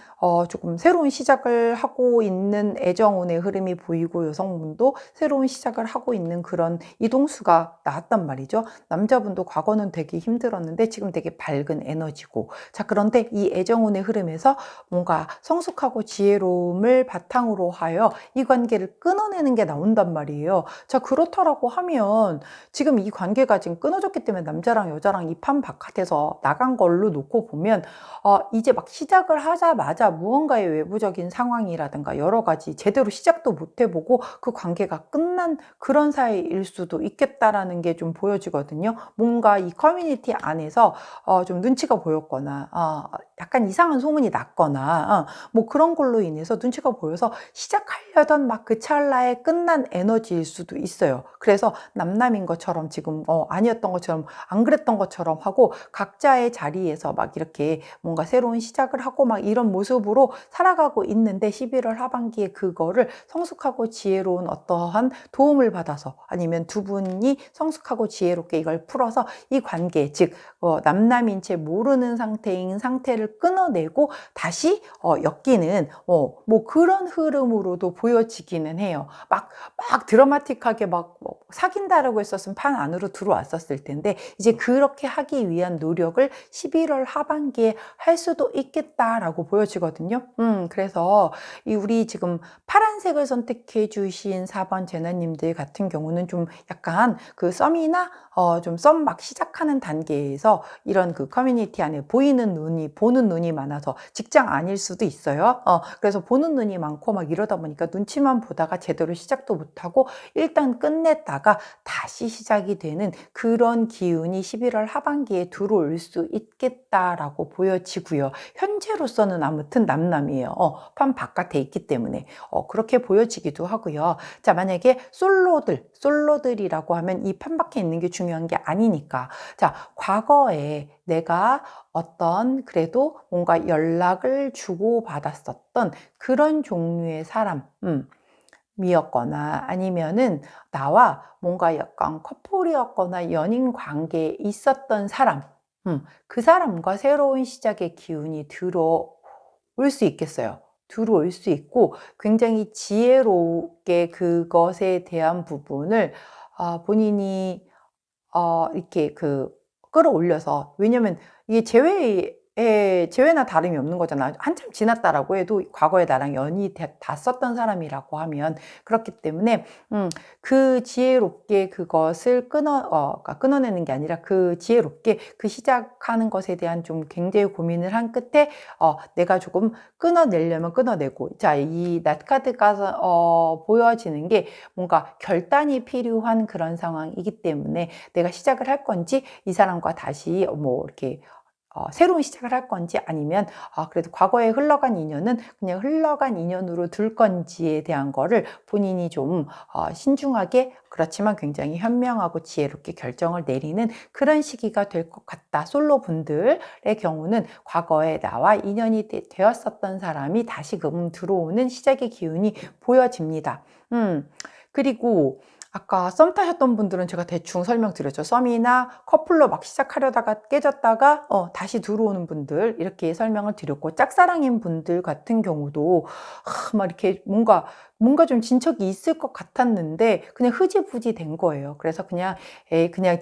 조금 새로운 시작을 하고 있는 애정운의 흐름이 보이고 여성분도 새로운 시작을 하고 있는 그런 이동수가 나왔단 말이죠. 남자분도 과거는 되게 힘들었는데 지금 되게 밝은 에너지고. 자, 그런데 이 애정운의 흐름에서 뭔가 성숙하고 지혜로움을 바탕으로 하여 이 관계를 끊어내는 게 나온단 말이에요. 자, 그렇다라고 하면 지금 이 관계가 지금 끊어졌기 때문에 남자랑 여자랑 이 판 바깥에서 나간 걸로 놓고 보면 이제 막 시작을 하자마자 무언가의 외부적인 상황이라든가 여러 가지 제대로 시작도 못 해보고 그 관계가 끝난 그런 사이일 수도 있겠다라는 게 좀 보여지거든요. 뭔가 이 커뮤니티 안에서 좀 눈치가 보였거나 약간 이상한 소문이 났거나 뭐 그런 걸로 인해서 눈치가 보여서 시작하려던 막 그 찰나에 끝난 에너지일 수도 있어요. 그래서 남남인 것처럼 지금 아니었던 것처럼 안 그랬던 것처럼 하고 각자의 자리에서 막 이렇게 뭔가 새로운 시작을 하고 막 이런 모습으로 살아가고 있는데 11월 하반기에 그거를 성숙하고 지혜로운 어떠한 도움을 받아서 아니면 두 분이 성숙하고 지혜롭게 이걸 풀어서 이 관계 즉 남남인 채 모르는 상태인 상태를 끊어내고 다시 엮이는 뭐 그런 흐름으로도 보여지기는 해요. 막 드라마틱하게 뭐 사귄다라고 했었으면 판 안으로 들어왔었을 텐데 이제 그렇게 하기 위한 노력을 11월 하반기에 할 수도 있겠다라고 보여지거든요. 그래서 우리 지금 파란색을 선택해 주신 4번 제나님들 같은 경우는 좀 약간 그 썸이나 좀 썸 막 시작하는 단계에서 이런 그 커뮤니티 안에 보는 눈이 많아서 직장 아닐 수도 있어요. 그래서 보는 눈이 많고 막 이러다 보니까 눈치만 끝에만 보다가 제대로 시작도 못하고 일단 끝냈다가 다시 시작이 되는 그런 기운이 11월 하반기에 들어올 수 있겠다라고 보여지고요. 현재로서는 아무튼 남남이에요. 판 바깥에 있기 때문에 그렇게 보여지기도 하고요. 자, 만약에 솔로들이라고 하면 이 판 밖에 있는 게 중요한 게 아니니까. 자, 과거에 내가 어떤 그래도 뭔가 연락을 주고받았었던 그런 종류의 사람, 이었거나 아니면은 나와 뭔가 약간 커플이었거나 연인 관계에 있었던 사람, 그 사람과 새로운 시작의 기운이 들어올 수 있겠어요. 들어올 수 있고 굉장히 지혜롭게 그것에 대한 부분을 본인이 이렇게 끌어올려서, 왜냐면 이게 재회나 다름이 없는 거잖아. 한참 지났다라고 해도 과거에 나랑 연이 닿았었던 사람이라고 하면. 그렇기 때문에 그 지혜롭게 그것을 그러니까 끊어내는 게 아니라 그 지혜롭게 그 시작하는 것에 대한 좀 굉장히 고민을 한 끝에 내가 조금 끊어내려면 끊어내고, 자, 이 낫카드가 보여지는 게 뭔가 결단이 필요한 그런 상황이기 때문에 내가 시작을 할 건지, 이 사람과 다시 뭐 이렇게 새로운 시작을 할 건지, 아니면 그래도 과거에 흘러간 인연은 그냥 흘러간 인연으로 둘 건지에 대한 거를 본인이 좀 신중하게, 그렇지만 굉장히 현명하고 지혜롭게 결정을 내리는 그런 시기가 될 것 같다. 솔로 분들의 경우는 과거에 나와 인연이 되었었던 사람이 다시금 들어오는 시작의 기운이 보여집니다. 그리고 아까 썸 타셨던 분들은 제가 대충 설명드렸죠. 썸이나 커플로 막 시작하려다가 깨졌다가 다시 들어오는 분들, 이렇게 설명을 드렸고, 짝사랑인 분들 같은 경우도 막 이렇게 뭔가 좀 진척이 있을 것 같았는데 그냥 흐지부지 된 거예요. 그래서 그냥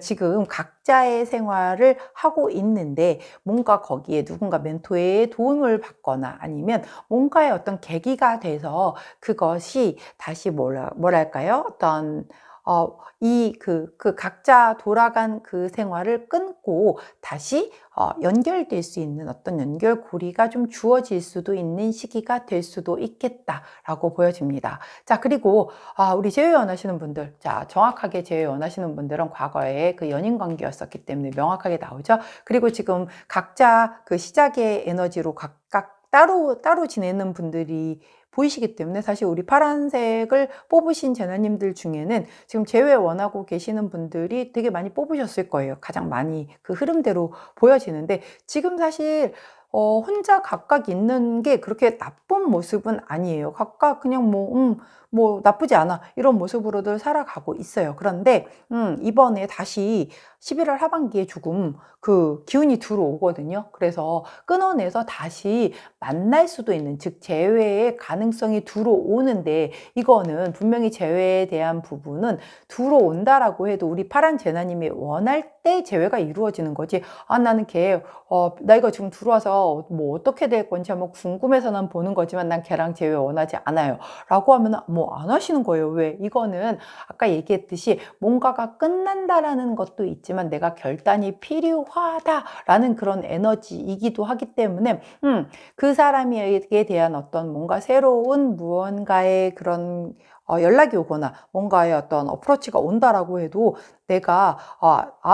지금 각자의 생활을 하고 있는데, 뭔가 거기에 누군가 멘토의 도움을 받거나 아니면 뭔가의 어떤 계기가 돼서 그것이 다시 뭐랄까요? 어떤 그 각자 돌아간 그 생활을 끊고 다시 연결될 수 있는 어떤 연결고리가 좀 주어질 수도 있는 시기가 될 수도 있겠다라고 보여집니다. 자, 그리고 우리 재회 원하시는 분들, 자, 정확하게 재회 원하시는 분들은 과거에 그 연인 관계였었기 때문에 명확하게 나오죠. 그리고 지금 각자 그 시작의 에너지로 각각 따로 지내는 분들이 보이시기 때문에, 사실 우리 파란색을 뽑으신 제나님들 중에는 지금 재회 원하고 계시는 분들이 되게 많이 뽑으셨을 거예요. 가장 많이 그 흐름대로 보여지는데, 지금 사실 혼자 각각 있는 게 그렇게 나쁜 모습은 아니에요. 각각 그냥 뭐 나쁘지 않아, 이런 모습으로들 살아가고 있어요. 그런데 이번에 다시 11월 하반기에 조금 그 기운이 들어오거든요. 그래서 끊어내서 다시 만날 수도 있는, 즉 재회의 가능성이 들어오는데, 이거는 분명히 재회에 대한 부분은 들어온다라고 해도 우리 파란 제나님이 원할 때 재회가 이루어지는 거지, 나는 나 이거 지금 들어와서 뭐 어떻게 될 건지 한번 궁금해서 난 보는 거지만 난 걔랑 재회 원하지 않아요 라고 하면 뭐 안 하시는 거예요. 왜? 이거는 아까 얘기했듯이 뭔가가 끝난다라는 것도 있지만 내가 결단이 필요하다라는 그런 에너지이기도 하기 때문에 그 사람에게 대한 어떤 뭔가 새로운 무언가의 그런 연락이 오거나 뭔가의 어떤 어프로치가 온다라고 해도 내가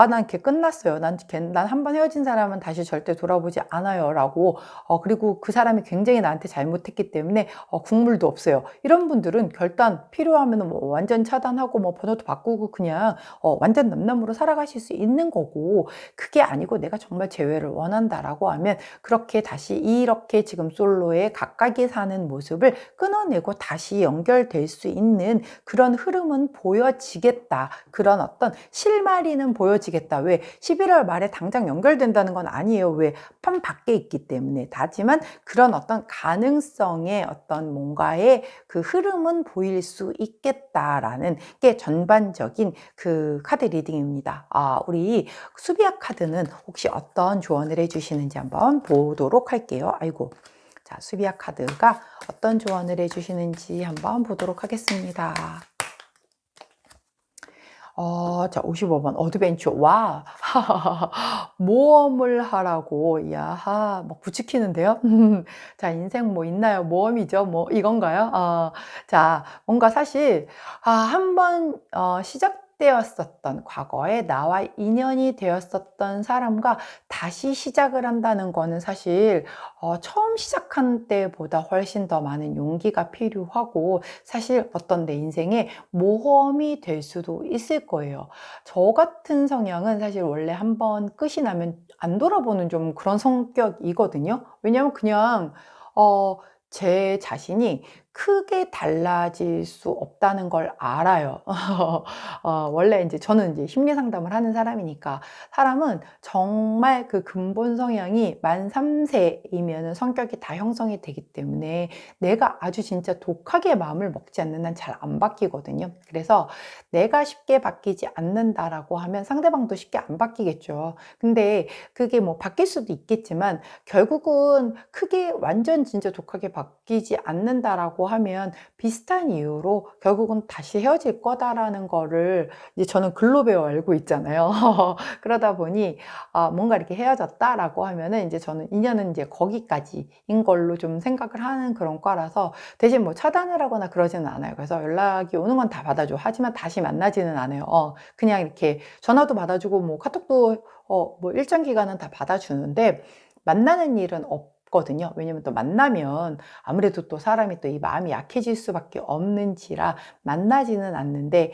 난 걔 끝났어요. 난 한 번 헤어진 사람은 다시 절대 돌아보지 않아요 라고, 그리고 그 사람이 굉장히 나한테 잘못했기 때문에 국물도 없어요, 이런 분들은 결단 필요하면 뭐 완전 차단하고 뭐 번호도 바꾸고 그냥 완전 남남으로 살아가실 수 있는 거고, 그게 아니고 내가 정말 재회를 원한다라고 하면 그렇게 다시 이렇게 지금 솔로에 가까이 사는 모습을 끊어내고 다시 연결될 수 있는 그런 흐름은 보여지겠다. 그런 어떤 실마리는 보여지겠다. 왜? 11월 말에 당장 연결된다는 건 아니에요. 왜? 판 밖에 있기 때문에. 하지만 그런 어떤 가능성의 어떤 뭔가의 그 흐름은 보일 수 있겠다라는 게 전반적인 그 카드 리딩입니다. 우리 수비학 카드는 혹시 어떤 조언을 해주시는지 한번 보도록 할게요. 아이고. 자, 수비학 카드가 어떤 조언을 해주시는지 한번 보도록 하겠습니다. 자, 55번 어드벤처. 와. 모험을 하라고. 야하. 막 부추기는데요. 자, 인생 뭐 있나요? 모험이죠. 뭐 이건가요? 자, 뭔가 사실 한번 시작되었었던 과거에 나와 인연이 되었었던 사람과 다시 시작을 한다는 거는 사실 처음 시작한 때보다 훨씬 더 많은 용기가 필요하고, 사실 어떤 내 인생에 모험이 될 수도 있을 거예요. 저 같은 성향은 사실 원래 한번 끝이 나면 안 돌아보는 좀 그런 성격이거든요. 왜냐면 그냥 어 제 자신이 크게 달라질 수 없다는 걸 알아요. 원래 이제 저는 이제 심리 상담을 하는 사람이니까, 사람은 정말 그 근본 성향이 만 3세이면은 성격이 다 형성이 되기 때문에 내가 아주 진짜 독하게 마음을 먹지 않는 한 잘 안 바뀌거든요. 그래서 내가 쉽게 바뀌지 않는다라고 하면 상대방도 쉽게 안 바뀌겠죠. 근데 그게 뭐 바뀔 수도 있겠지만, 결국은 크게 완전 진짜 독하게 바뀌지 않는다라고 하면 비슷한 이유로 결국은 다시 헤어질 거다라는 거를 이제 저는 글로 배워 알고 있잖아요. 그러다 보니 뭔가 이렇게 헤어졌다라고 하면은 이제 저는 인연은 이제 거기까지인 걸로 좀 생각을 하는 그런 과라서, 대신 뭐 차단을 하거나 그러지는 않아요. 그래서 연락이 오는 건 다 받아줘. 하지만 다시 만나지는 않아요. 그냥 이렇게 전화도 받아주고 뭐 카톡도 뭐 일정 기간은 다 받아주는데 만나는 일은 없거든요. 왜냐면 또 만나면 아무래도 또 사람이 또 이 마음이 약해질 수밖에 없는지라 만나지는 않는데,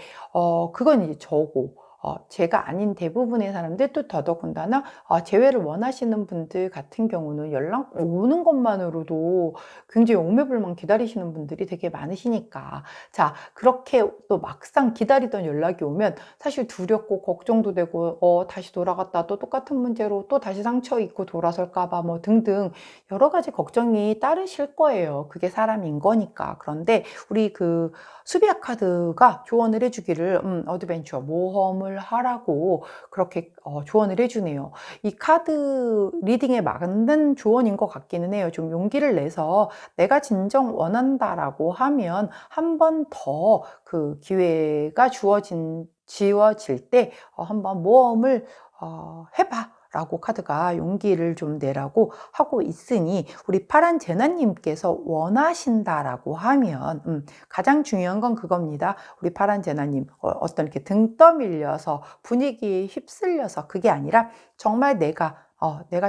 그건 이제 저고, 제가 아닌 대부분의 사람들, 또 더더군다나 재회를 원하시는 분들 같은 경우는 연락 오는 것만으로도 굉장히 오매불망 기다리시는 분들이 되게 많으시니까, 자, 그렇게 또 막상 기다리던 연락이 오면 사실 두렵고 걱정도 되고, 다시 돌아갔다 또 똑같은 문제로 또 다시 상처 입고 돌아설까 봐 뭐 등등 여러 가지 걱정이 따르실 거예요. 그게 사람인 거니까. 그런데 우리 그 수비아 카드가 조언을 해주기를, 어드벤처 모험을 하라고 그렇게 조언을 해주네요. 이 카드 리딩에 맞는 조언인 것 같기는 해요. 좀 용기를 내서 내가 진정 원한다라고 하면 한 번 더 그 기회가 지워질 때 한번 모험을 해봐 라고 카드가 용기를 좀 내라고 하고 있으니, 우리 파란 제나님께서 원하신다라고 하면 가장 중요한 건 그겁니다. 우리 파란 제나님, 어떤 이렇게 등 떠밀려서 분위기에 휩쓸려서 그게 아니라 정말 내가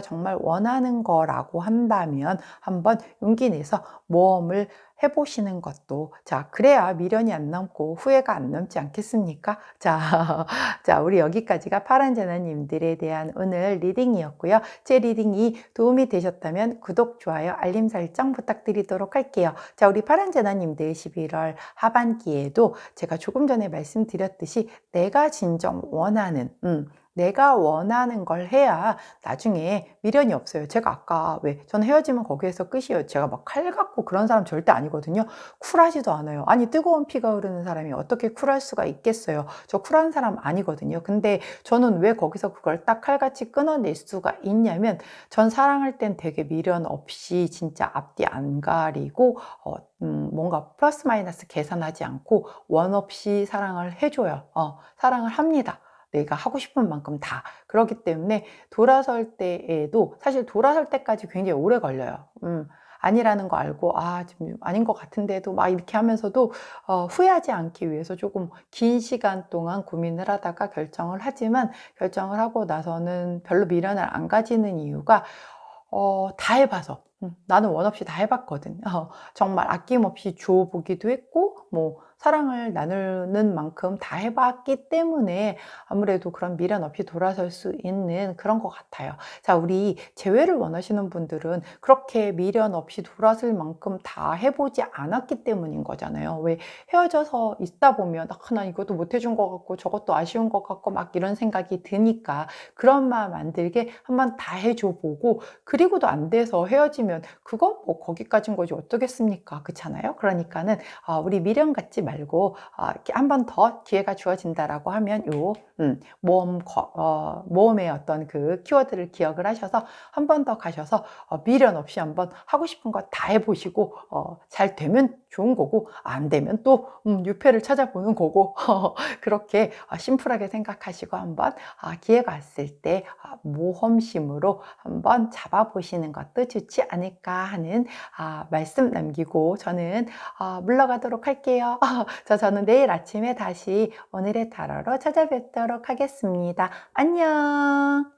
정말 원하는 거라고 한다면 한번 용기 내서 모험을 해보시는 것도, 자, 그래야 미련이 안 남고 후회가 안 남지 않겠습니까? 자, 자, 우리 여기까지가 파란 제나님들에 대한 오늘 리딩이었고요. 제 리딩이 도움이 되셨다면 구독, 좋아요, 알림 설정 부탁드리도록 할게요. 자, 우리 파란 제나님들 11월 하반기에도 제가 조금 전에 말씀드렸듯이 내가 원하는 걸 해야 나중에 미련이 없어요. 제가 아까 왜 저는 헤어지면 거기에서 끝이에요. 제가 막 칼 갖고 그런 사람 절대 아니거든요. 쿨하지도 않아요. 아니, 뜨거운 피가 흐르는 사람이 어떻게 쿨할 수가 있겠어요. 저 쿨한 사람 아니거든요. 근데 저는 왜 거기서 그걸 딱 칼같이 끊어낼 수가 있냐면, 전 사랑할 땐 되게 미련 없이 진짜 앞뒤 안 가리고 뭔가 플러스 마이너스 계산하지 않고 원 없이 사랑을 해줘요. 사랑을 합니다. 내가 하고 싶은 만큼 다. 그렇기 때문에 돌아설 때에도 사실 돌아설 때까지 굉장히 오래 걸려요. 아니라는 거 알고, 지금 아닌 것 같은데도 막 이렇게 하면서도 후회하지 않기 위해서 조금 긴 시간 동안 고민을 하다가 결정을 하지만, 결정을 하고 나서는 별로 미련을 안 가지는 이유가 다 해봐서. 나는 원 없이 다 해봤거든. 정말 아낌없이 줘보기도 했고, 뭐, 사랑을 나누는 만큼 다 해봤기 때문에 아무래도 그런 미련 없이 돌아설 수 있는 그런 것 같아요. 자, 우리 재회를 원하시는 분들은 그렇게 미련 없이 돌아설 만큼 다 해보지 않았기 때문인 거잖아요. 왜 헤어져서 있다 보면, 난 이것도 못 해준 것 같고, 저것도 아쉬운 것 같고, 막 이런 생각이 드니까 그런 마음 안 들게 한번 다 해줘보고, 그리고도 안 돼서 헤어지면 그거 뭐 거기까지인 거지 어쩌겠습니까? 그렇잖아요. 그러니까는 우리 미련 갖지 말고 이렇게 한 번 더 기회가 주어진다라고 하면 요 모험의 어떤 그 키워드를 기억을 하셔서 한 번 더 가셔서 미련 없이 한번 하고 싶은 거 다 해보시고 잘 되면 좋은 거고, 안 되면 또 유패를 찾아보는 거고 그렇게 심플하게 생각하시고 한번 기회가 왔을 때 모험심으로 한번 잡아보시는 것도 좋지 않을까 하는 말씀 남기고 저는 물러가도록 할게요. 저는 내일 아침에 다시 오늘의 타로로 찾아뵙도록 하겠습니다. 안녕.